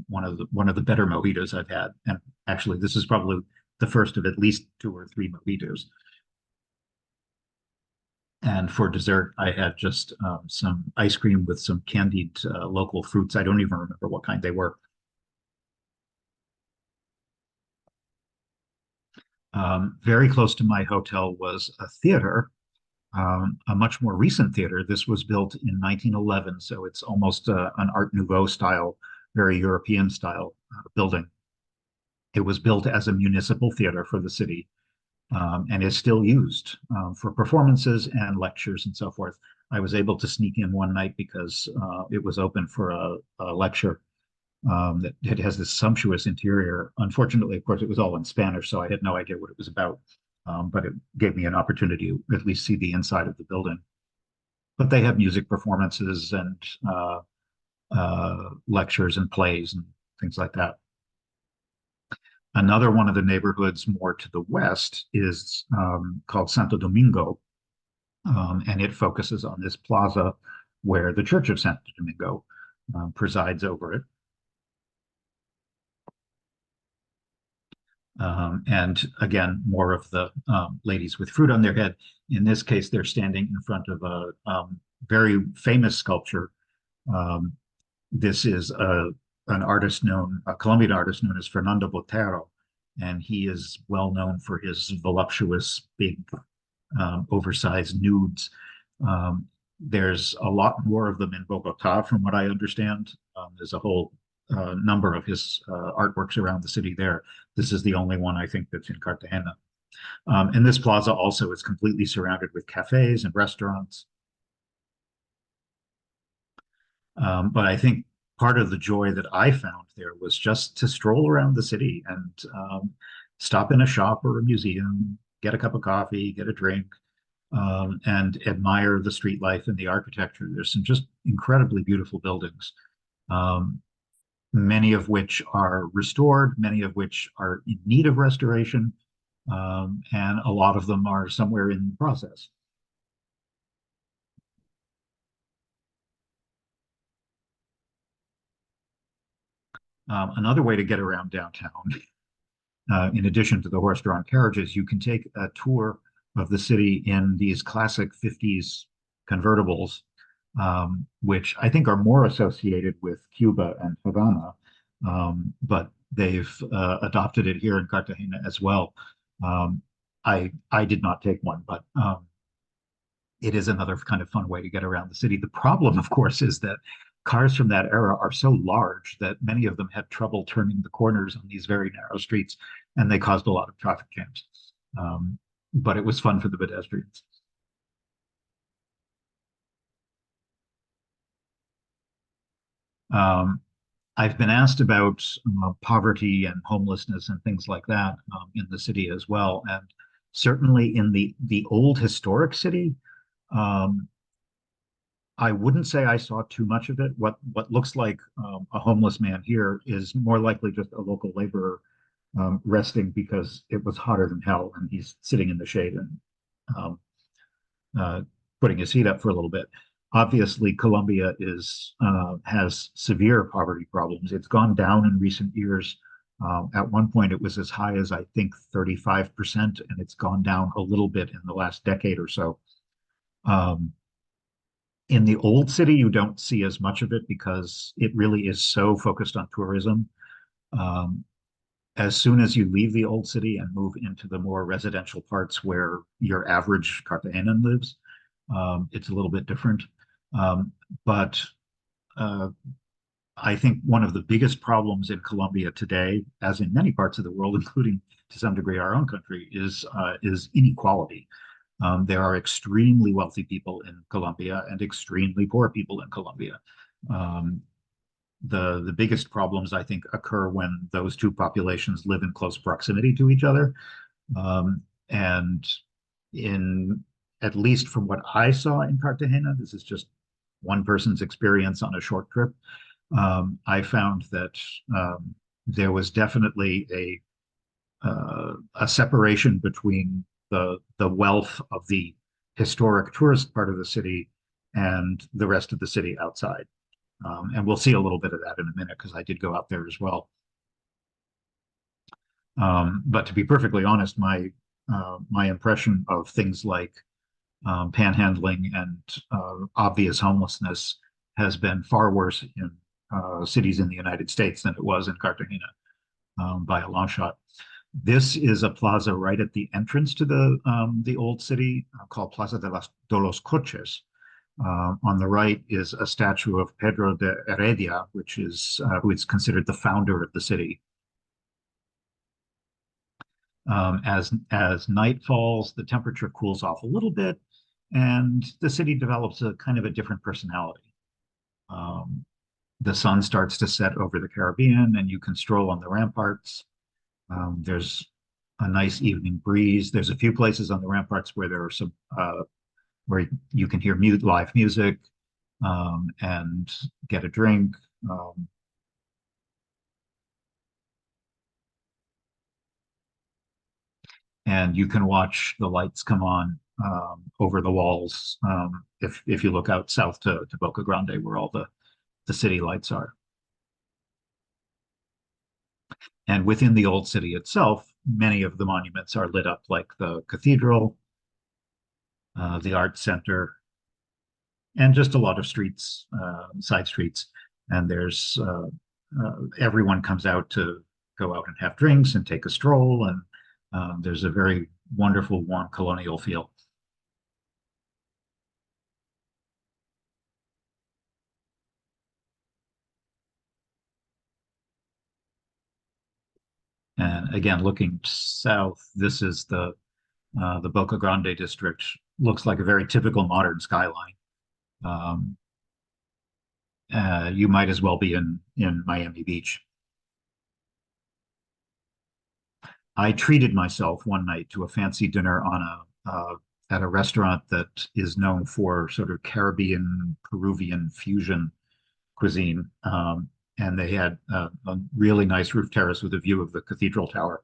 one of the better mojitos I've had. And actually, this is probably the first of at least 2 or 3 mojitos. And for dessert, I had just some ice cream with some candied local fruits. I don't even remember what kind they were. Very close to my hotel was a theater, a much more recent theater. This was built in 1911, so it's almost an Art Nouveau style, very European style building. It was built as a municipal theater for the city, and is still used for performances and lectures and so forth. I was able to sneak in one night because it was open for a lecture. That it has this sumptuous interior. Unfortunately, of course, it was all in Spanish, so I had no idea what it was about. But it gave me an opportunity to at least see the inside of the building. But they have music performances and lectures and plays and things like that. Another one of the neighborhoods more to the west is called Santo Domingo, and it focuses on this plaza where the Church of Santo Domingo presides over it. And again, more of the ladies with fruit on their head. In this case, they're standing in front of a very famous sculpture. This is a Colombian artist known as Fernando Botero, and he is well known for his voluptuous, big, oversized nudes. There's a lot more of them in Bogota, from what I understand. There's a whole number of his artworks around the city there. This is the only one I think that's in Cartagena. And this plaza also is completely surrounded with cafes and restaurants. But I think part of the joy that I found there was just to stroll around the city and stop in a shop or a museum, get a cup of coffee, get a drink, and admire the street life and the architecture. There's some just incredibly beautiful buildings. Many of which are restored, many of which are in need of restoration, and a lot of them are somewhere in the process. Another way to get around downtown, in addition to the horse-drawn carriages, you can take a tour of the city in these classic 50s convertibles. which I think are more associated with Cuba and Havana, but they've adopted it here in Cartagena as well. Um, I did not take one, but it is another kind of fun way to get around the city. The problem, of course, is that cars from that era are so large that many of them had trouble turning the corners on these very narrow streets, and they caused a lot of traffic jams. But it was fun for the pedestrians. Um, I've been asked about poverty and homelessness and things like that in the city as well, and certainly in the old historic city. Um, I wouldn't say I saw too much of it. What looks like a homeless man here is more likely just a local laborer resting because it was hotter than hell, and he's sitting in the shade and um, uh, putting his feet up for a little bit. Obviously, Colombia is has severe poverty problems. It's gone down in recent years. At one point, it was as high as I think 35%, and it's gone down a little bit in the last decade or so. Um, in the old city, you don't see as much of it because it really is so focused on tourism. Um, as soon as you leave the old city and move into the more residential parts where your average Cartagenan lives, it's a little bit different. Um, but uh, I think one of the biggest problems in Colombia today, as in many parts of the world, including to some degree our own country, is inequality. There are extremely wealthy people in Colombia and extremely poor people in Colombia. Um, the biggest problems I think occur when those two populations live in close proximity to each other. And in at least from what I saw in Cartagena, this is just one person's experience on a short trip. I found that there was definitely a separation between the wealth of the historic tourist part of the city and the rest of the city outside. And we'll see a little bit of that in a minute because I did go out there as well. But to be perfectly honest, my impression of things like panhandling and obvious homelessness has been far worse in cities in the United States than it was in Cartagena by a long shot. This is a plaza right at the entrance to the old city called Plaza de los Coches. On the right is a statue of Pedro de Heredia, which is who is considered the founder of the city. As night falls, the temperature cools off a little bit, and the city develops a kind of a different personality. Um, the sun starts to set over the Caribbean, and you can stroll on the ramparts. There's a nice evening breeze. There's a few places on the ramparts where there are some where you can hear live music and get a drink. And you can watch the lights come on over the walls if you look out south to Boca Grande, where all the city lights are. And within the old city itself, many of the monuments are lit up, like the cathedral, the art center, and just a lot of streets, side streets. And there's everyone comes out to go out and have drinks and take a stroll, and there's a very wonderful, warm colonial feel. And again, looking south, this is the Boca Grande district. Looks like a very typical modern skyline. Um, you might as well be in Miami Beach. I treated myself one night to a fancy dinner on at a restaurant that is known for sort of Caribbean Peruvian fusion cuisine, and they had a really nice roof terrace with a view of the cathedral tower.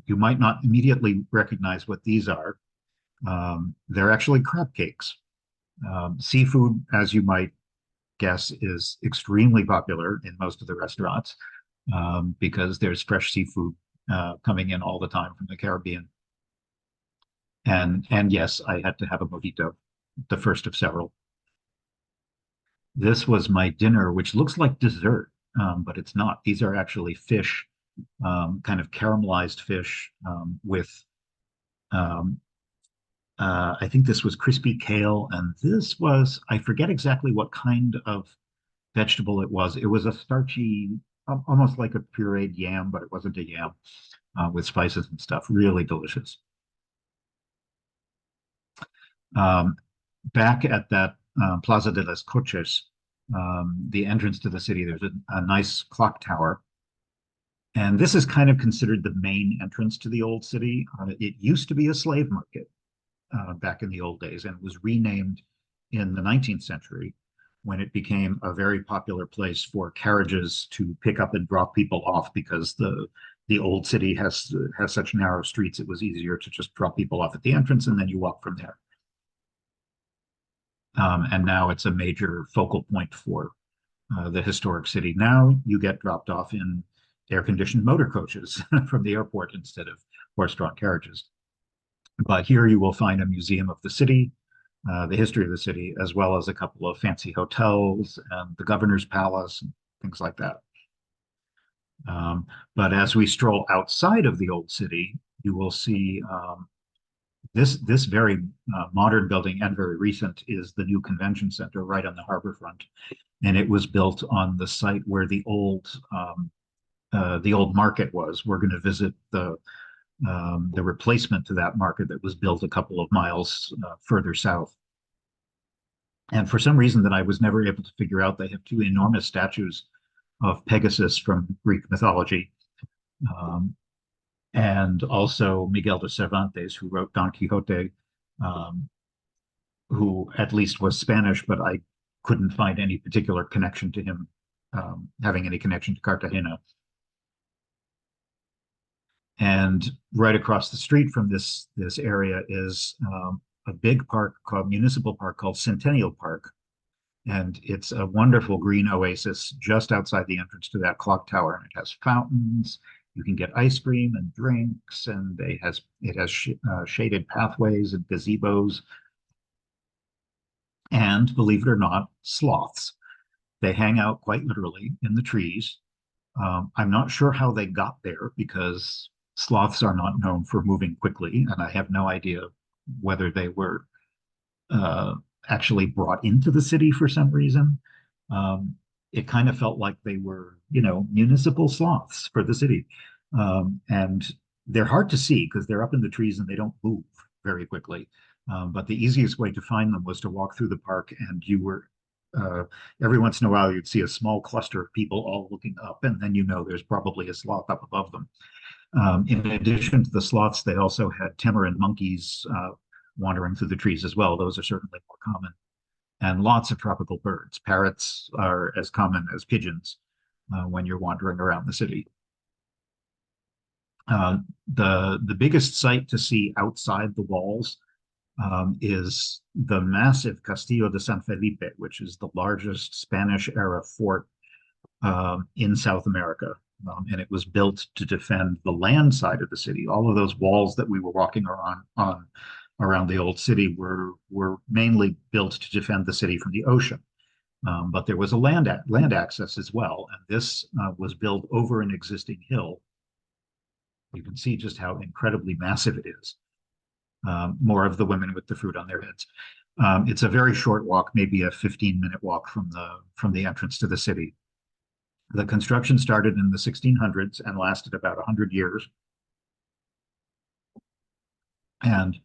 You might not immediately recognize what these are. They're actually crab cakes. Seafood, as you might guess, is extremely popular in most of the restaurants because there's fresh seafood coming in all the time from the Caribbean. And yes, I had to have a mojito. the first of several. This was my dinner, which looks like dessert, but it's not. These are actually fish, kind of caramelized fish with, um, I think this was crispy kale, and this was, I forget exactly what kind of vegetable it was. It was a starchy, almost like a pureed yam, but it wasn't a yam, with spices and stuff. Really delicious. Um, Back at that Plaza de las Coches, the entrance to the city, there's a nice clock tower. And this is kind of considered the main entrance to the old city. It used to be a slave market back in the old days and was renamed in the 19th century when it became a very popular place for carriages to pick up and drop people off because the old city has such narrow streets. It was easier to just drop people off at the entrance and then you walk from there. And now it's a major focal point for the historic city. Now you get dropped off in air-conditioned motor coaches from the airport instead of horse-drawn carriages. But here you will find a museum of the city, the history of the city, as well as a couple of fancy hotels and the governor's palace and things like that. But as we stroll outside of the old city, you will see this very modern building and very recent is the new convention center right on the harbor front, and it was built on the site where the old market was. We're going to visit the replacement to that market that was built a couple of miles further south. And for some reason that I was never able to figure out, they have two enormous statues of Pegasus from Greek mythology. And also Miguel de Cervantes, who wrote Don Quixote, who at least was Spanish, but I couldn't find any particular connection to him having any connection to Cartagena. And right across the street from this area is a big park called Municipal Park called Centennial Park. And it's a wonderful green oasis just outside the entrance to that clock tower. And it has fountains. You can get ice cream and drinks, and it has shaded pathways and gazebos. And believe it or not, sloths. They hang out quite literally in the trees. I'm not sure how they got there because sloths are not known for moving quickly, and I have no idea whether they were actually brought into the city for some reason. It kind of felt like they were, municipal sloths for the city. And they're hard to see because they're up in the trees and they don't move very quickly. But the easiest way to find them was to walk through the park, and you were every once in a while you'd see a small cluster of people all looking up, and then there's probably a sloth up above them. In addition to the sloths, they also had tamarin monkeys wandering through the trees as well. Those are certainly more common. And lots of tropical birds. Parrots are as common as pigeons when you're wandering around the city. The biggest sight to see outside the walls is the massive Castillo de San Felipe, which is the largest Spanish-era fort in South America. And it was built to defend the land side of the city. All of those walls that we were walking around the old city were mainly built to defend the city from the ocean. But there was a land access as well, and this was built over an existing hill. You can see just how incredibly massive it is. More of the women with the fruit on their heads. It's a very short walk, maybe a 15-minute walk from the entrance to the city. The construction started in the 1600s and lasted about 100 years. And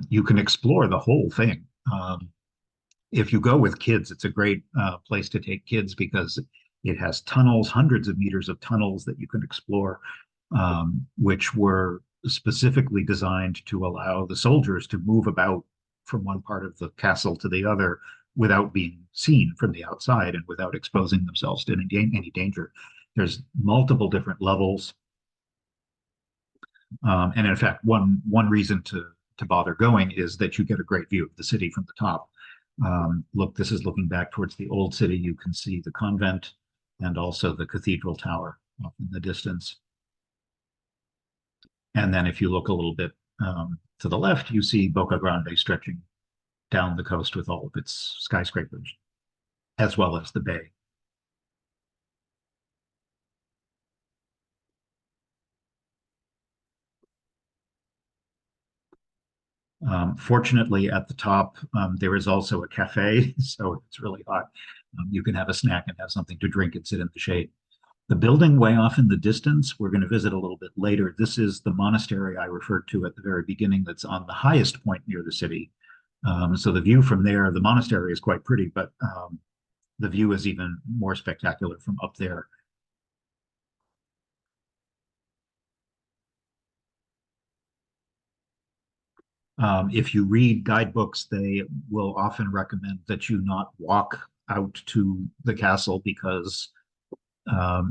you can explore the whole thing. If you go with kids, it's a great place to take kids because it has tunnels, hundreds of meters of tunnels that you can explore, which were specifically designed to allow the soldiers to move about from one part of the castle to the other without being seen from the outside and without exposing themselves to any danger. There's multiple different levels. And in fact, one reason to bother going is that you get a great view of the city from the top. Look, this is looking back towards the old city. You can see the convent and also the cathedral tower off in the distance. And then if you look a little bit To the left, you see Boca Grande stretching down the coast with all of its skyscrapers, as well as the bay. Fortunately, at the top, there is also a cafe, so if it's really hot, you can have a snack and have something to drink and sit in the shade. The building way off in the distance, we're going to visit a little bit later. This is the monastery I referred to at the very beginning that's on the highest point near the city. So the view from there, the monastery is quite pretty, but the view is even more spectacular from up there. If you read guidebooks, they will often recommend that you not walk out to the castle because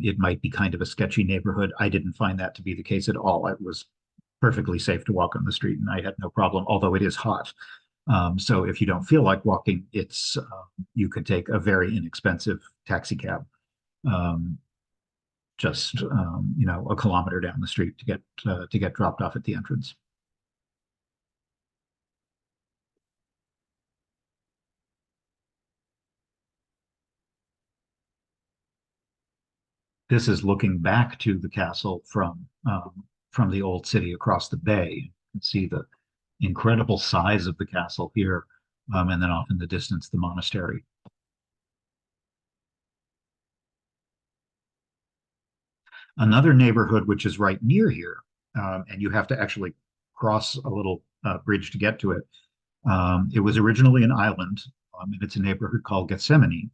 it might be kind of a sketchy neighborhood. I didn't find that to be the case at all. It was perfectly safe to walk on the street, and I had no problem, although it is hot. So if you don't feel like walking, it's you could take a very inexpensive taxi cab, um, just a kilometer down the street to get dropped off at the entrance. This is looking back to the castle from the old city across the bay. You can see the incredible size of the castle here, and then off in the distance, the monastery. Another neighborhood which is right near here, and you have to actually cross a little bridge to get to it. It was originally an island, and it's a neighborhood called Gethsemane.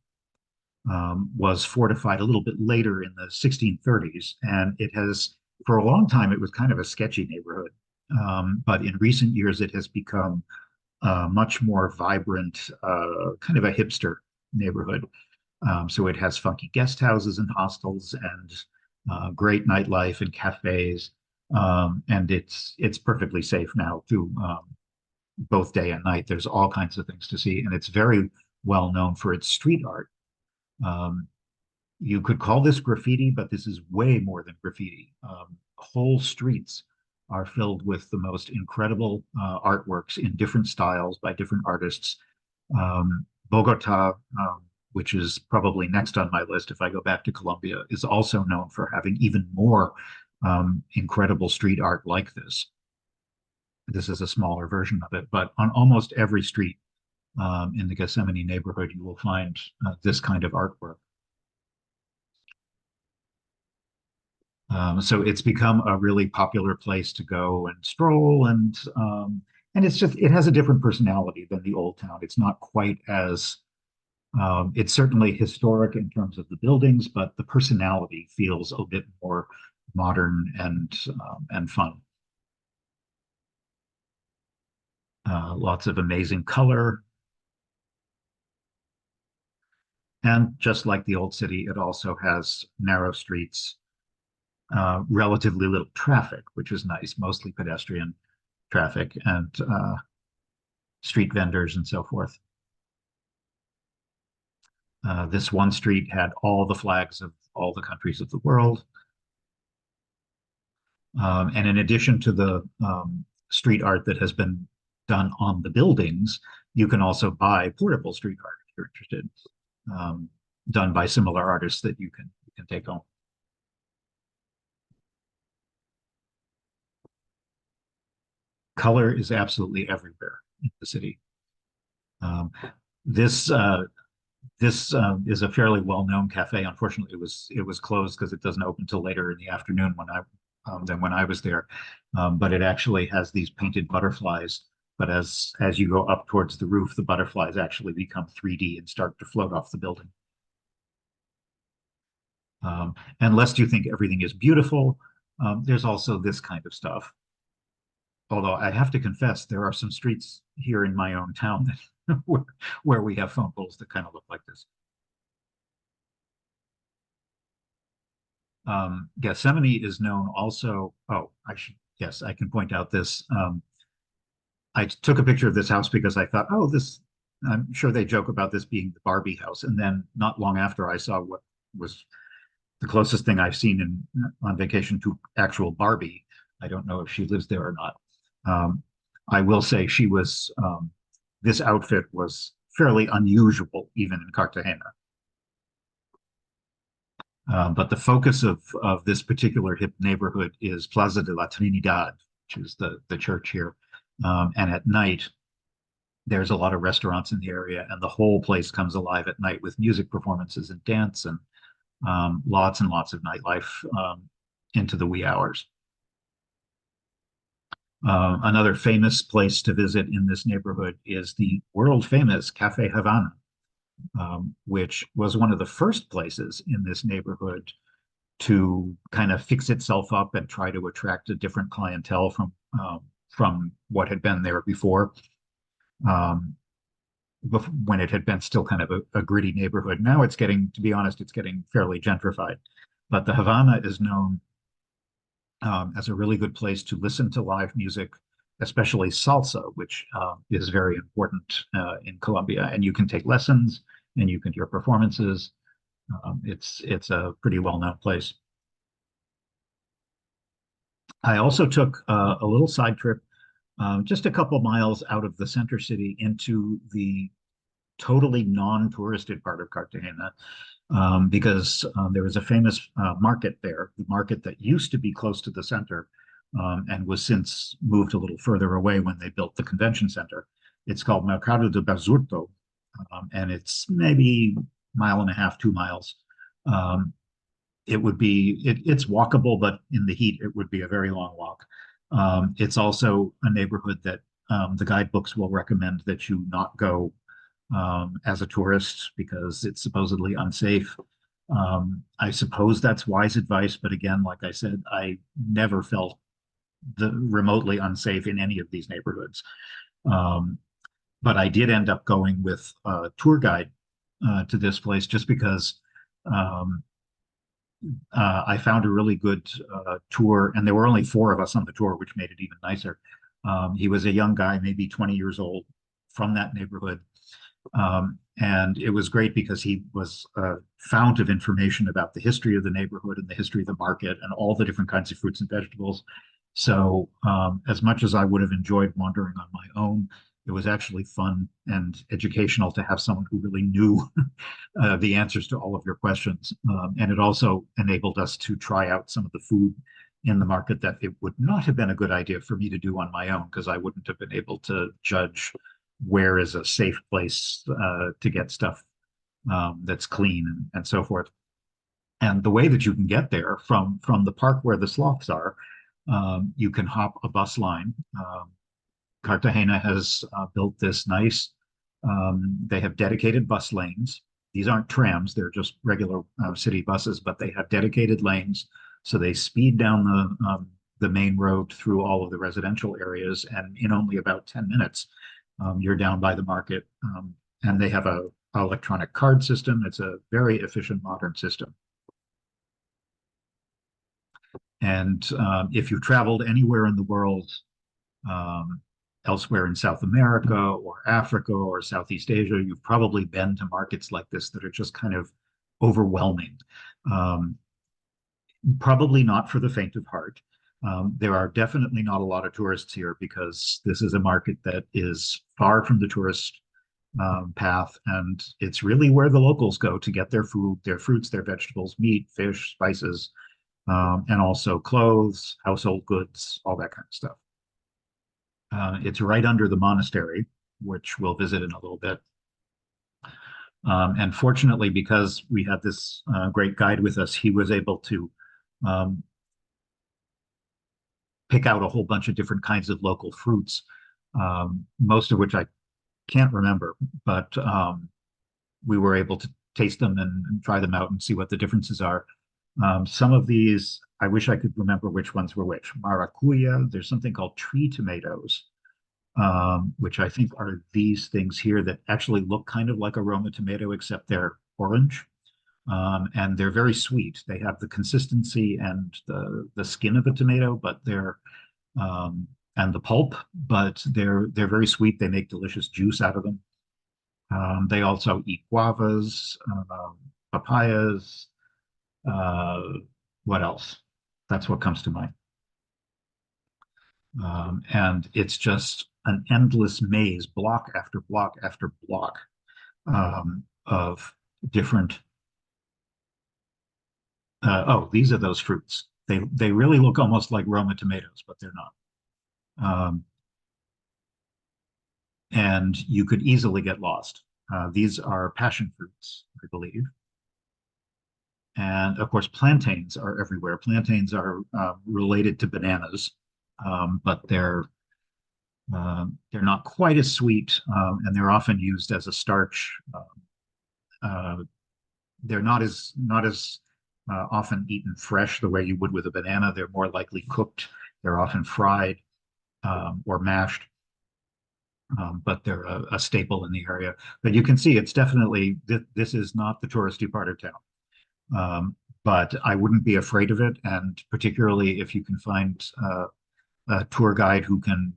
Was fortified a little bit later in the 1630s, and it has, for a long time, it was kind of a sketchy neighborhood. But in recent years, it has become much more vibrant, kind of a hipster neighborhood. So it has funky guest houses and hostels and great nightlife and cafes. And it's perfectly safe now too, both day and night. There's all kinds of things to see, and it's very well known for its street art. Um, you could call this graffiti, but this is way more than graffiti. Whole streets are filled with the most incredible artworks in different styles by different artists. Bogota, which is probably next on my list if I go back to Colombia, is also known for having even more incredible street art like this. This is a smaller version of it, but on almost every street in the Gethsemane neighborhood, you will find this kind of artwork. So it's become a really popular place to go and stroll, and it has a different personality than the old town. It's not quite as it's certainly historic in terms of the buildings, but the personality feels a bit more modern and fun. Lots of amazing color. And just like the old city, it also has narrow streets, relatively little traffic, which is nice, mostly pedestrian traffic and street vendors and so forth. This one street had all the flags of all the countries of the world. And in addition to the street art that has been done on the buildings, you can also buy portable street art if you're interested, done by similar artists that you can take home. Color is absolutely everywhere in the city. Um, this is a fairly well-known cafe. Unfortunately, it was closed because it doesn't open until later in the afternoon than when I was there. But it actually has these painted butterflies. But as you go up towards the roof, the butterflies actually become 3D and start to float off the building. And lest you think everything is beautiful, there's also this kind of stuff. Although I have to confess, there are some streets here in my own town that, where we have phone poles that kind of look like this. Gethsemane is known also. Oh, yes, I can point out this. I took a picture of this house because I thought, oh, I'm sure they joke about this being the Barbie house. And then not long after, I saw what was the closest thing I've seen on vacation to actual Barbie. I don't know if she lives there or not. I will say she was this outfit was fairly unusual even in Cartagena. But the focus of this particular hip neighborhood is Plaza de la Trinidad, which is the church here. And at night, there's a lot of restaurants in the area, and the whole place comes alive at night with music performances and dance and lots and lots of nightlife into the wee hours. Another famous place to visit in this neighborhood is the world famous Cafe Havana, which was one of the first places in this neighborhood to kind of fix itself up and try to attract a different clientele from what had been there before, when it had been still kind of a gritty neighborhood. Now it's getting, to be honest, it's getting fairly gentrified. But the Havana is known as a really good place to listen to live music, especially salsa, which is very important in Colombia. And you can take lessons and you can hear performances. It's a pretty well-known place. I also took a little side trip just a couple miles out of the center city into the totally non-touristed part of Cartagena, because there was a famous market there, the market that used to be close to the center and was since moved a little further away when they built the convention center. It's called Mercado de Basurto, and it's maybe mile and a half, 2 miles. It's walkable, but in the heat, it would be a very long walk. It's also a neighborhood that the guidebooks will recommend that you not go as a tourist because it's supposedly unsafe. I suppose that's wise advice, but again, like I said, I never felt remotely unsafe in any of these neighborhoods. But I did end up going with a tour guide to this place just because I found a really good tour, and there were only 4 of us on the tour, which made it even nicer. He was a young guy, maybe 20 years old, from that neighborhood. And it was great because he was a fount of information about the history of the neighborhood and the history of the market and all the different kinds of fruits and vegetables. So as much as I would have enjoyed wandering on my own, it was actually fun and educational to have someone who really knew the answers to all of your questions. And it also enabled us to try out some of the food in the market that it would not have been a good idea for me to do on my own, because I wouldn't have been able to judge where is a safe place to get stuff that's clean and so forth. And the way that you can get there from the park where the sloths are, you can hop a bus line. Cartagena has built this nice, they have dedicated bus lanes. These aren't trams, they're just regular city buses, but they have dedicated lanes. So they speed down the main road through all of the residential areas, and in only about 10 minutes, you're down by the market. And they have a electronic card system. It's a very efficient, modern system. And if you've traveled anywhere in the world, elsewhere in South America or Africa or Southeast Asia, you've probably been to markets like this that are just kind of overwhelming. Probably not for the faint of heart. There are definitely not a lot of tourists here because this is a market that is far from the tourist path, and it's really where the locals go to get their food, their fruits, their vegetables, meat, fish, spices, and also clothes, household goods, all that kind of stuff. It's right under the monastery, which we'll visit in a little bit. And fortunately, because we had this great guide with us, he was able to pick out a whole bunch of different kinds of local fruits, most of which I can't remember, but we were able to taste them and try them out and see what the differences are. Some of these, I wish I could remember which ones were which. Maracuya, there's something called tree tomatoes, which I think are these things here that actually look kind of like a Roma tomato, except they're orange. And they're very sweet. They have the consistency and the skin of a tomato, but they're and the pulp, but they're very sweet. They make delicious juice out of them. They also eat guavas, papayas. What else? That's what comes to mind. And it's just an endless maze, block after block after block, of different. Oh, these are those fruits. They really look almost like Roma tomatoes, but they're not. And you could easily get lost. These are passion fruits, I believe. And of course, plantains are everywhere. Plantains are related to bananas, but they're not quite as sweet, and they're often used as a starch. Uh, they're not as often eaten fresh the way you would with a banana. They're more likely cooked. They're often fried or mashed, but they're a staple in the area. But you can see it's definitely this is not the touristy part of town. But I wouldn't be afraid of it, and particularly if you can find a tour guide who can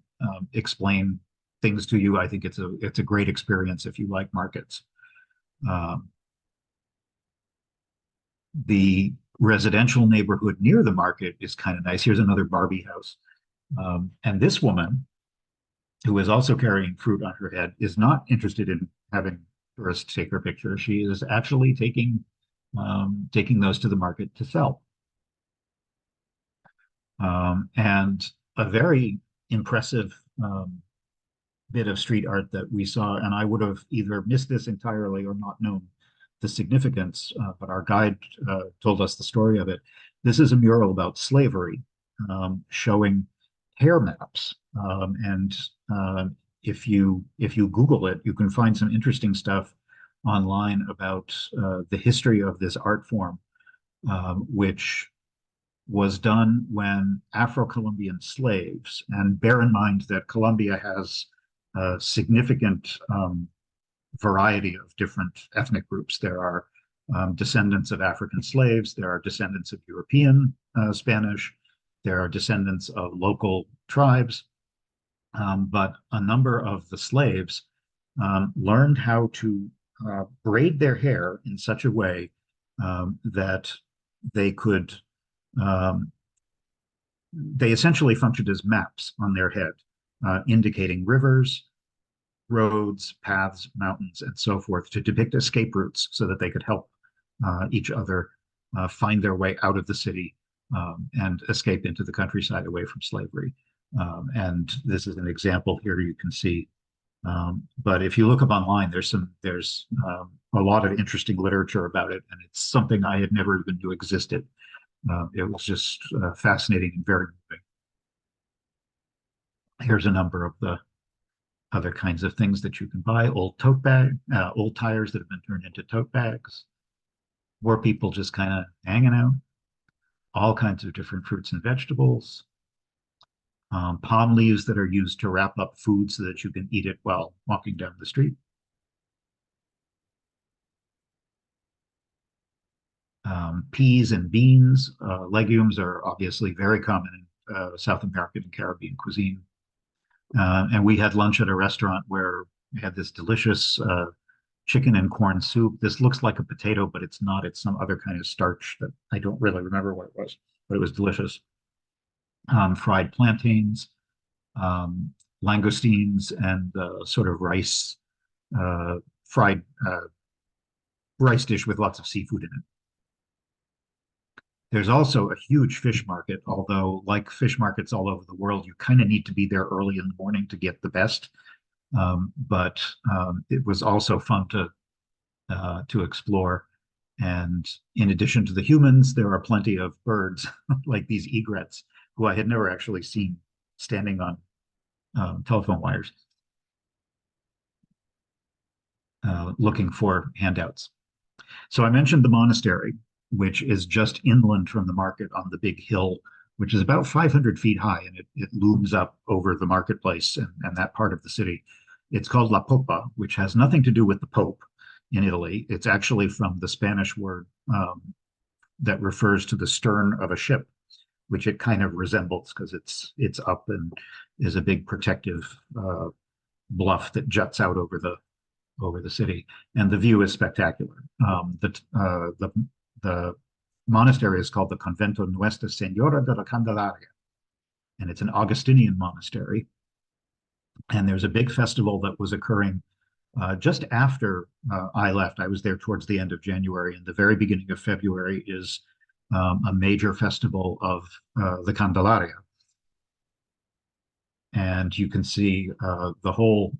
explain things to you, I think it's a great experience if you like markets. Um, the residential neighborhood near the market is kind of nice. Here's another Barbie house, and this woman, who is also carrying fruit on her head, is not interested in having tourists take her picture. She is actually taking those to the market to sell. And a very impressive bit of street art that we saw, and I would have either missed this entirely or not known the significance, but our guide told us the story of it. This is a mural about slavery, showing hair maps, and if you Google it, you can find some interesting stuff online about the history of this art form, which was done when Afro-Colombian slaves, and bear in mind that Colombia has a significant variety of different ethnic groups. There are descendants of African slaves, there are descendants of European Spanish, there are descendants of local tribes, but a number of the slaves learned how to braid their hair in such a way that they could, they essentially functioned as maps on their head, indicating rivers, roads, paths, mountains, and so forth to depict escape routes so that they could help each other find their way out of the city and escape into the countryside away from slavery. And this is an example here you can see. But if you look up online, there's a lot of interesting literature about it, and it's something I had never even knew existed. It was just fascinating and very moving. Here's a number of the other kinds of things that you can buy: old tote bag, old tires that have been turned into tote bags, more people just kind of hanging out, all kinds of different fruits and vegetables, palm leaves that are used to wrap up food so that you can eat it while walking down the street. Peas and beans, legumes are obviously very common in South American and Caribbean cuisine. And we had lunch at a restaurant where we had this delicious chicken and corn soup. This looks like a potato, but it's not. It's some other kind of starch that I don't really remember what it was, but it was delicious. Fried plantains, langoustines, and sort of rice, fried rice dish with lots of seafood in it. There's also a huge fish market, although like fish markets all over the world, you kind of need to be there early in the morning to get the best. But it was also fun to explore. And in addition to the humans, there are plenty of birds like these egrets, who I had never actually seen standing on telephone wires, looking for handouts. So I mentioned the monastery, which is just inland from the market on the big hill, which is about 500 feet high, and it looms up over the marketplace and that part of the city. It's called La Popa, which has nothing to do with the Pope in Italy. It's actually from the Spanish word that refers to the stern of a ship, which it kind of resembles because it's up and is a big protective bluff that juts out over the city, and the view is spectacular. The monastery is called the Convento Nuestra Senora de la Candelaria, and it's an Augustinian monastery. And there's a big festival that was occurring just after I left. I was there towards the end of January, and the very beginning of February is a major festival of the Candelaria. And you can see the whole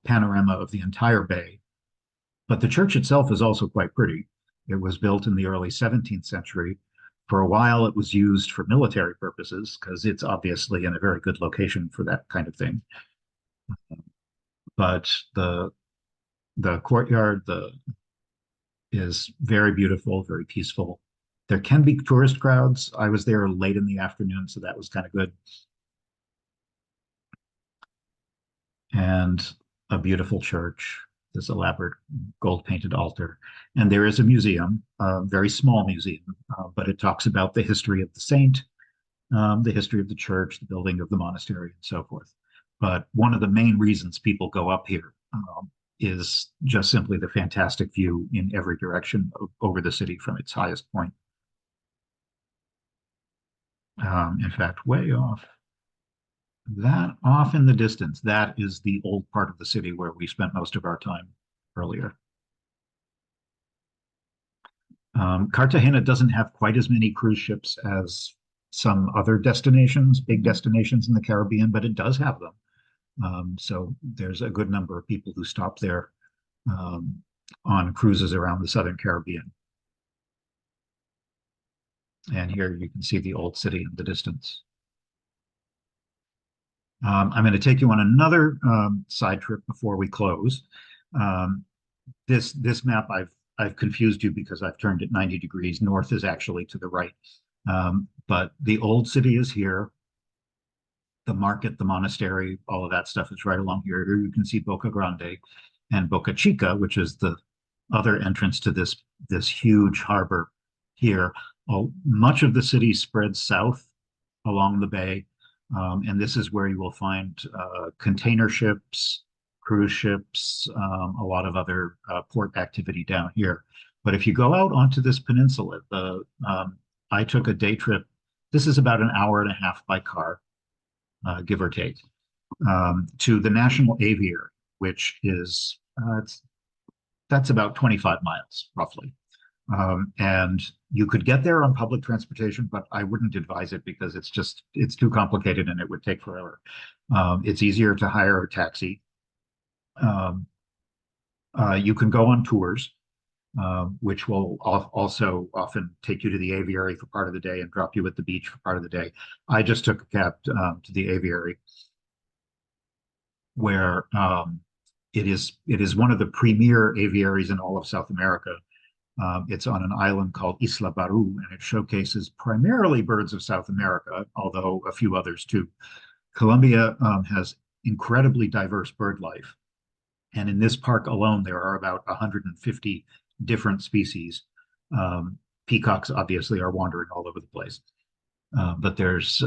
panorama of the entire bay. But the church itself is also quite pretty. It was built in the early 17th century. For a while, it was used for military purposes because it's obviously in a very good location for that kind of thing. But the courtyard is very beautiful, very peaceful. There can be tourist crowds. I was there late in the afternoon, so that was kind of good. And a beautiful church, this elaborate gold painted altar. And there is a museum, a very small museum, but it talks about the history of the saint, the history of the church, the building of the monastery, and so forth. But one of the main reasons people go up here is just simply the fantastic view in every direction over the city from its highest point. In fact, way off, that off in the distance, that is the old part of the city where we spent most of our time earlier. Cartagena doesn't have quite as many cruise ships as some other destinations, big destinations in the Caribbean, but it does have them. So there's a good number of people who stop there on cruises around the Southern Caribbean. And here you can see the old city in the distance. I'm going to take you on another side trip before we close. This map I've confused you because I've turned it 90 degrees. North is actually to the right. But the old city is here. The market, the monastery, all of that stuff is right along here. Here you can see Boca Grande and Boca Chica, which is the other entrance to this huge harbor here. Much of the city spreads south along the bay. And this is where you will find container ships, cruise ships, a lot of other port activity down here. But if you go out onto this peninsula, I took a day trip. This is about an hour and a half by car, give or take, to the National Aviary, which is that's about 25 miles roughly. And you could get there on public transportation, but I wouldn't advise it because it's too complicated and it would take forever. It's easier to hire a taxi. You can go on tours, which will also often take you to the aviary for part of the day and drop you at the beach for part of the day. I just took a cab to the aviary, where it is one of the premier aviaries in all of South America. It's on an island called Isla Baru, and it showcases primarily birds of South America, although a few others too. Colombia has incredibly diverse bird life. And in this park alone, there are about 150 different species. Peacocks obviously are wandering all over the place. But there's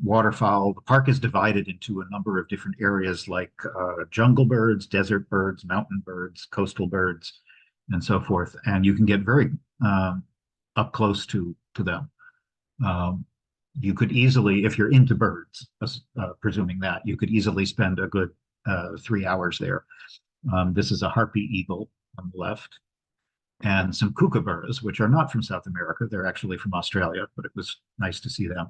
waterfowl. The park is divided into a number of different areas like jungle birds, desert birds, mountain birds, coastal birds, and so forth. And you can get very up close to them. You could easily, if you're into birds, presuming that, you could easily spend a good 3 hours there. This is a harpy eagle on the left, and some kookaburras, which are not from South America. They're actually from Australia, but it was nice to see them.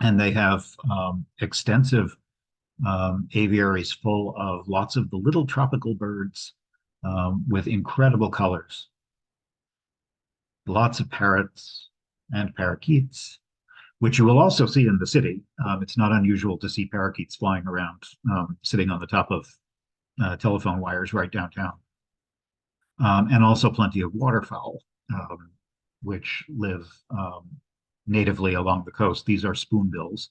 And they have extensive aviaries full of lots of the little tropical birds with incredible colors. Lots of parrots and parakeets, which you will also see in the city. It's not unusual to see parakeets flying around, sitting on the top of telephone wires right downtown. And also plenty of waterfowl, which live natively along the coast. These are spoonbills.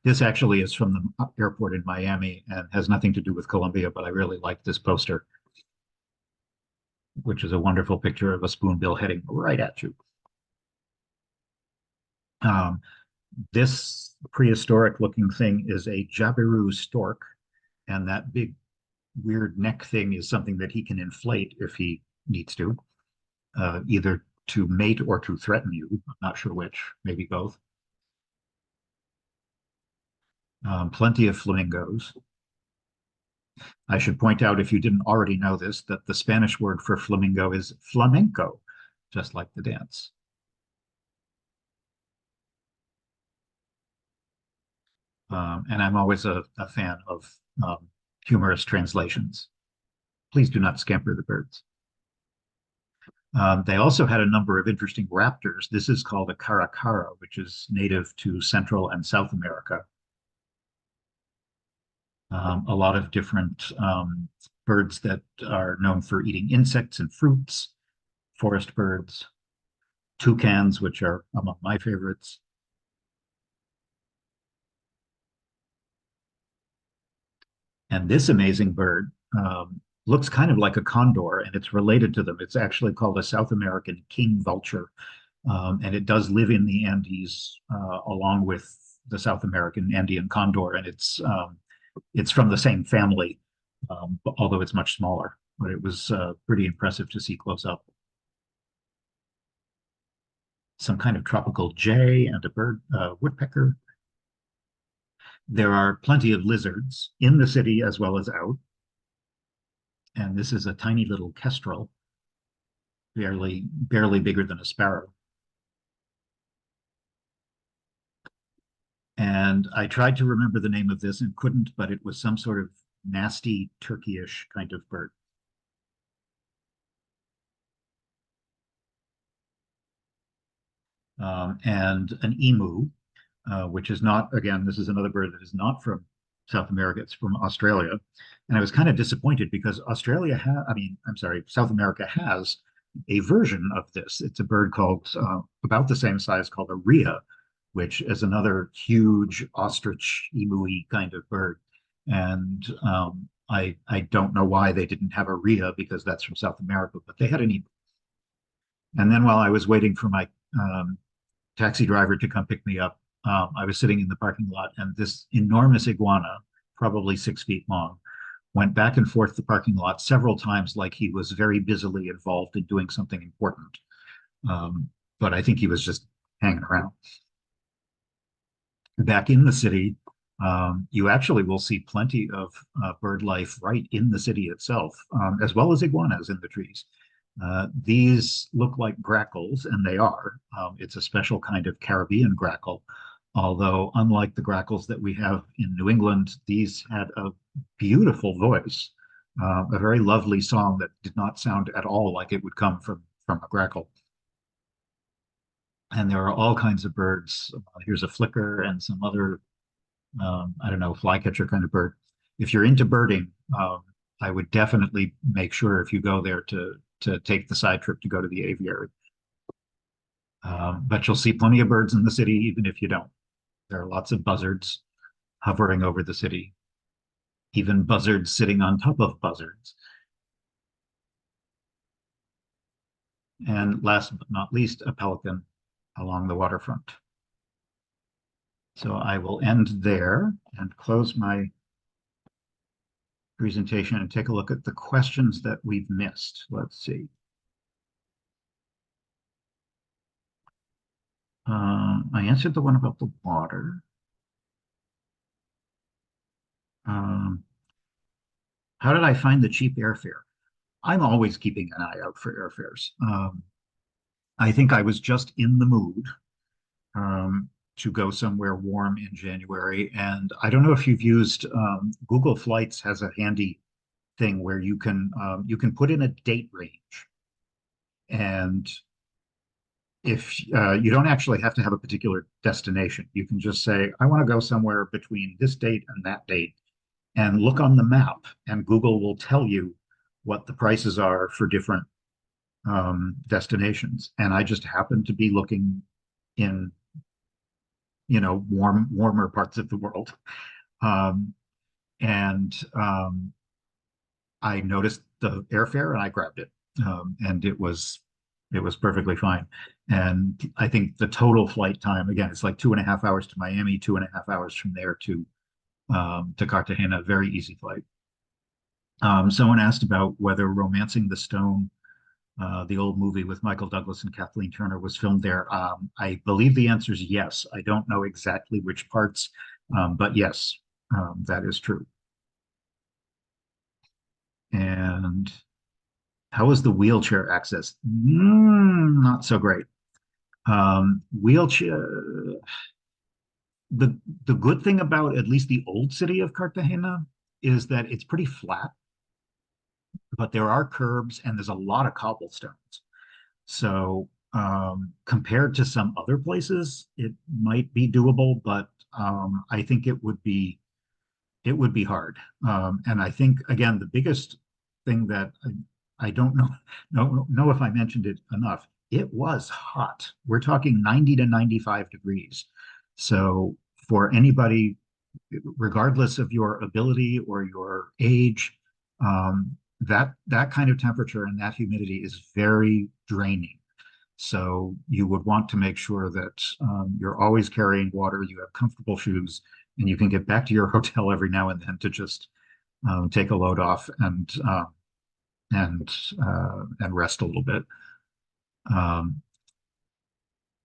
This actually is from the airport in Miami and has nothing to do with Colombia, but I really like this poster, which is a wonderful picture of a spoonbill heading right at you. This prehistoric looking thing is a Jabiru stork, and that big weird neck thing is something that he can inflate if he needs to, either to mate or to threaten you. I'm not sure which, maybe both. Plenty of flamingos. I should point out, if you didn't already know this, that the Spanish word for flamingo is flamenco, just like the dance. And I'm always a fan of humorous translations. Please do not scamper the birds. They also had a number of interesting raptors. This is called a caracara, which is native to Central and South America. A lot of different birds that are known for eating insects and fruits, forest birds, toucans, which are among my favorites. And this amazing bird looks kind of like a condor, and it's related to them. It's actually called a South American king vulture, and it does live in the Andes along with the South American Andean condor, and it's from the same family, although it's much smaller. But it was pretty impressive to see close up. Some kind of tropical jay and a bird woodpecker. There are plenty of lizards in the city as well as out. And this is a tiny little kestrel, barely bigger than a sparrow. And I tried to remember the name of this and couldn't, but it was some sort of nasty turkeyish kind of bird. And an emu, which is not, again, this is another bird that is not from South America, it's from Australia. And I was kind of disappointed because South America has a version of this. It's a bird called, about the same size, called a rhea, which is another huge ostrich, emu-y kind of bird. And I don't know why they didn't have a rhea because that's from South America, but they had an emu. And then while I was waiting for my taxi driver to come pick me up, I was sitting in the parking lot, and this enormous iguana, probably 6 feet long, went back and forth the parking lot several times like he was very busily involved in doing something important. But I think he was just hanging around. Back in the city, you actually will see plenty of bird life right in the city itself, as well as iguanas in the trees. These look like grackles, and they are. It's a special kind of Caribbean grackle, although unlike the grackles that we have in New England, these had a beautiful voice, a very lovely song that did not sound at all like it would come from a grackle. And there are all kinds of birds. Here's a flicker and some other, I don't know, flycatcher kind of bird. If you're into birding, I would definitely make sure if you go there to take the side trip to go to the aviary. But you'll see plenty of birds in the city, even if you don't. There are lots of buzzards hovering over the city, even buzzards sitting on top of buzzards. And last but not least, a pelican along the waterfront. So I will end there and close my presentation and take a look at the questions that we've missed. Let's see. I answered the one about the water. How did I find the cheap airfare? I'm always keeping an eye out for airfares. I think I was just in the mood to go somewhere warm in January. And I don't know if you've used Google Flights has a handy thing where you can put in a date range, and if you don't actually have to have a particular destination, you can just say, I want to go somewhere between this date and that date, and look on the map, and Google will tell you what the prices are for different destinations. And I just happened to be looking in, warmer parts of the world. And I noticed the airfare and I grabbed it. And it was perfectly fine. And I think the total flight time, again, it's like 2.5 hours to Miami, 2.5 hours from there to Cartagena, very easy flight. Someone asked about whether Romancing the Stone, the old movie with Michael Douglas and Kathleen Turner, was filmed there. I believe the answer is yes. I don't know exactly which parts. But yes, that is true. And how is the wheelchair access? Not so great. Wheelchair. The the good thing about at least the old city of Cartagena is that it's pretty flat, but there are curbs and there's a lot of cobblestones. So compared to some other places, it might be doable, but I think it would be hard. And I think again, the biggest thing that I don't know if I mentioned it enough. It was hot. We're talking 90 to 95 degrees. So for anybody, regardless of your ability or your age, that kind of temperature and that humidity is very draining. So you would want to make sure that you're always carrying water, you have comfortable shoes, and you can get back to your hotel every now and then to just take a load off and and rest a little bit. Um,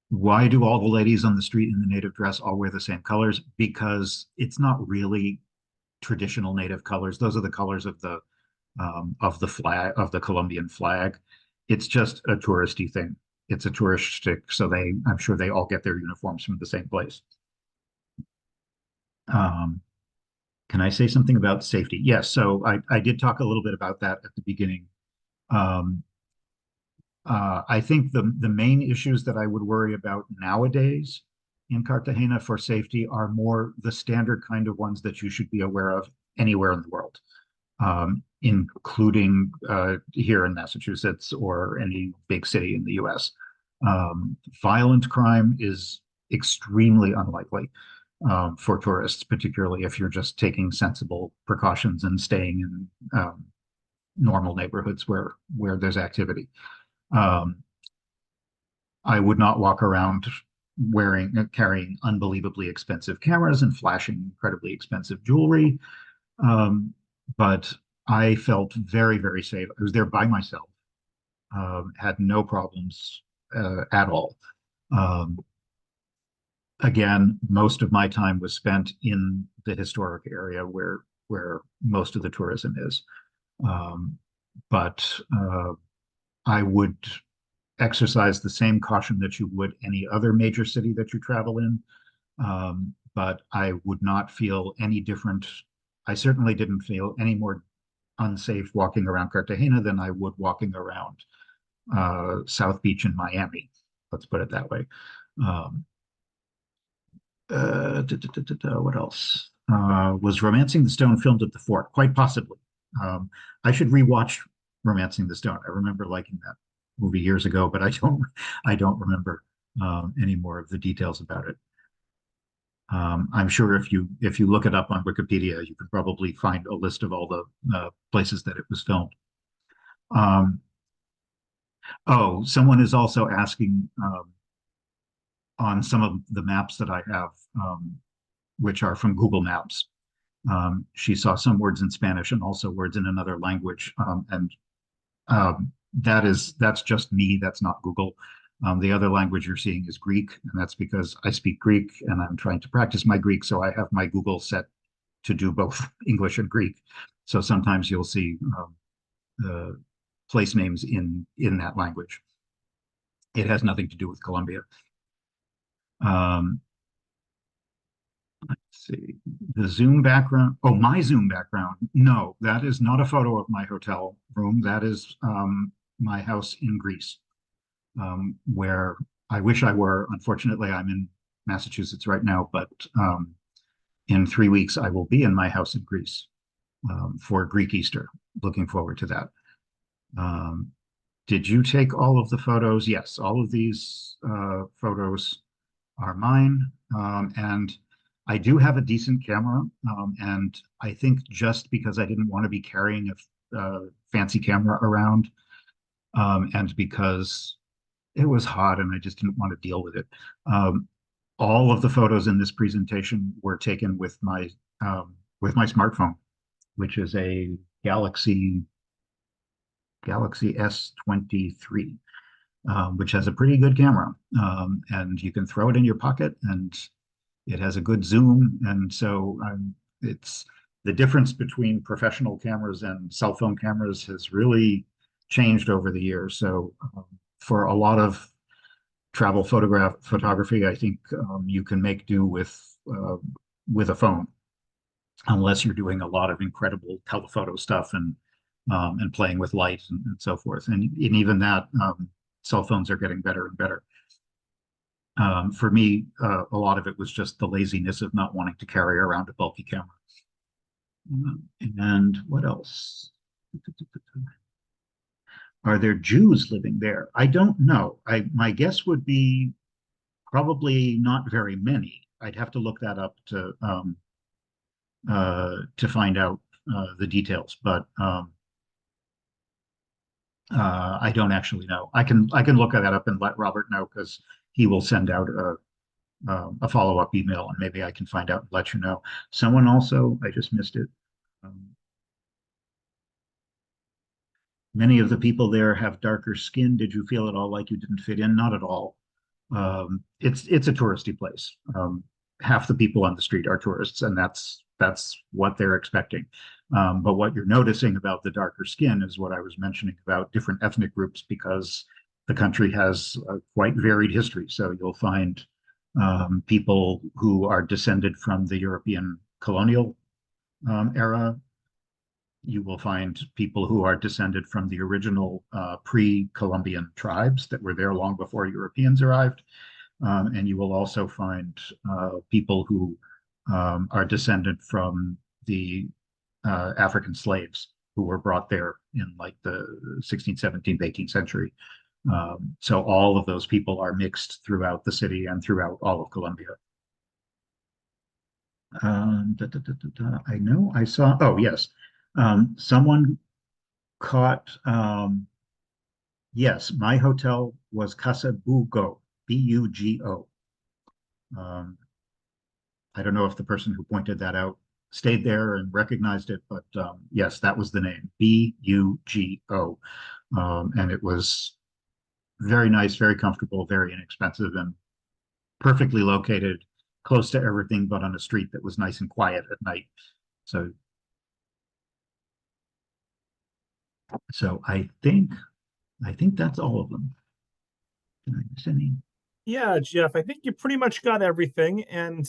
why do all the ladies on the street in the native dress all wear the same colors? Because it's not really traditional native colors. Those are the colors of the flag of the Colombian flag. It's just a touristy thing. It's a touristic, so I'm sure they all get their uniforms from the same place. Um, can I say something about safety? Yes. So I did talk a little bit about that at the beginning. Um, I think the main issues that I would worry about nowadays in Cartagena for safety are more the standard kind of ones that you should be aware of anywhere in the world, including here in Massachusetts or any big city in the US. Violent crime is extremely unlikely for tourists, particularly if you're just taking sensible precautions and staying in normal neighborhoods where there's activity. Um, I would not walk around carrying unbelievably expensive cameras and flashing incredibly expensive jewelry. But I felt very, very safe. I was there by myself, had no problems at all. Um, again, most of my time was spent in the historic area where most of the tourism is. Um, but I would exercise the same caution that you would any other major city that you travel in. But I would not feel any different. I certainly didn't feel any more unsafe walking around Cartagena than I would walking around South Beach in Miami. Let's put it that way. Um, what else? Was Romancing the Stone filmed at the fort? Quite possibly. I should rewatch Romancing the Stone. I remember liking that movie years ago, but I don't remember any more of the details about it. I'm sure if you look it up on Wikipedia, you could probably find a list of all the places that it was filmed. Um, oh, someone is also asking on some of the maps that I have, which are from Google Maps. She saw some words in Spanish and also words in another language, and that's just me. That's not Google. The other language you're seeing is Greek, and that's because I speak Greek and I'm trying to practice my Greek. So I have my Google set to do both English and Greek. So sometimes you'll see place names in that language. It has nothing to do with Colombia. Um, let's see. The Zoom background. Oh, my Zoom background. No, that is not a photo of my hotel room. That is my house in Greece, where I wish I were. Unfortunately, I'm in Massachusetts right now, but in 3 weeks, I will be in my house in Greece for Greek Easter. Looking forward to that. Did you take all of the photos? Yes, all of these photos are mine. And I do have a decent camera. And I think just because I didn't want to be carrying a fancy camera around, and because it was hot and I just didn't want to deal with it. All of the photos in this presentation were taken with my smartphone, which is a Galaxy S23, which has a pretty good camera, and you can throw it in your pocket and It has a good zoom, and so it's the difference between professional cameras and cell phone cameras has really changed over the years. So for a lot of travel photography, I think you can make do with a phone, unless you're doing a lot of incredible telephoto stuff and playing with light and so forth. And even that, cell phones are getting better and better. For me, a lot of it was just the laziness of not wanting to carry around a bulky camera. And what else? Are there Jews living there? I don't know. My guess would be probably not very many. I'd have to look that up to find out the details, but I don't actually know. I can look that up and let Robert know, because he will send out a follow-up email, and maybe I can find out and let you know. Someone also, I just missed it. Many of the people there have darker skin. Did you feel at all like you didn't fit in? Not at all. It's a touristy place. Half the people on the street are tourists, and that's what they're expecting. But what you're noticing about the darker skin is what I was mentioning about different ethnic groups, because the country has a quite varied history. So you'll find people who are descended from the European colonial era. You will find people who are descended from the original pre-Columbian tribes that were there long before Europeans arrived. And you will also find people who are descended from the African slaves who were brought there in like the 16th, 17th, 18th century. So all of those people are mixed throughout the city and throughout all of Colombia. I know I saw, oh yes, someone caught, yes, my hotel was Casa Bugo, B-U-G-O. I don't know if the person who pointed that out stayed there and recognized it, but yes, that was the name, B-U-G-O. And it was very nice, very comfortable, very inexpensive, and perfectly located, close to everything, but on a street that was nice and quiet at night. So I think that's all of them. Did I miss any? Yeah, Jeff, I think you pretty much got everything, and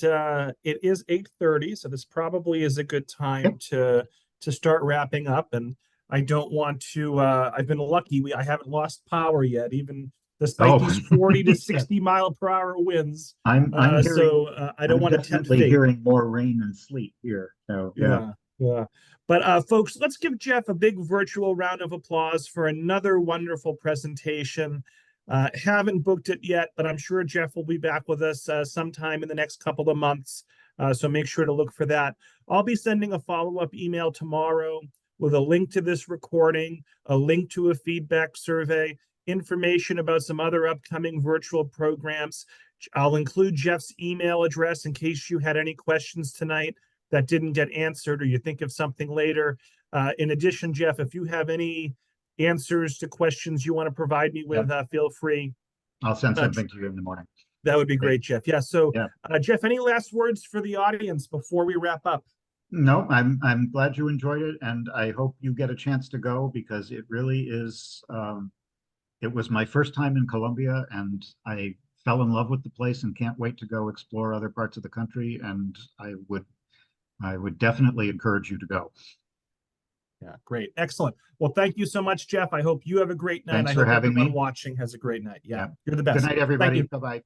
it is 8:30, so this probably is a good time Yep. to start wrapping up. And I don't want to. I've been lucky; I haven't lost power yet, even despite Oh, these 40 to yeah. 60 mile per hour winds. I'm hearing. So I don't I'm want to tempt definitely fate. hearing more rain and sleet here. So yeah. Yeah, yeah. But folks, let's give Jeff a big virtual round of applause for another wonderful presentation. Haven't booked it yet, but I'm sure Jeff will be back with us sometime in the next couple of months. So make sure to look for that. I'll be sending a follow-up email tomorrow with a link to this recording, a link to a feedback survey, information about some other upcoming virtual programs. I'll include Jeff's email address in case you had any questions tonight that didn't get answered, or you think of something later. In addition, Jeff, if you have any answers to questions you want to provide me with, Yep. feel free. I'll send something to you in the morning. That would be Great. great, Jeff. Yeah. So, Yeah. Jeff, any last words for the audience before we wrap up? No, I'm glad you enjoyed it, and I hope you get a chance to go, because it really is. It was my first time in Colombia, and I fell in love with the place and can't wait to go explore other parts of the country. And I would definitely encourage you to go. Yeah, great. Excellent. Well, thank you so much, Jeff. I hope you have a great night. Thanks I for hope having everyone me. watching has a great night. Yeah, Yeah. you're the Good best. night, Thank everybody. you. Bye-bye.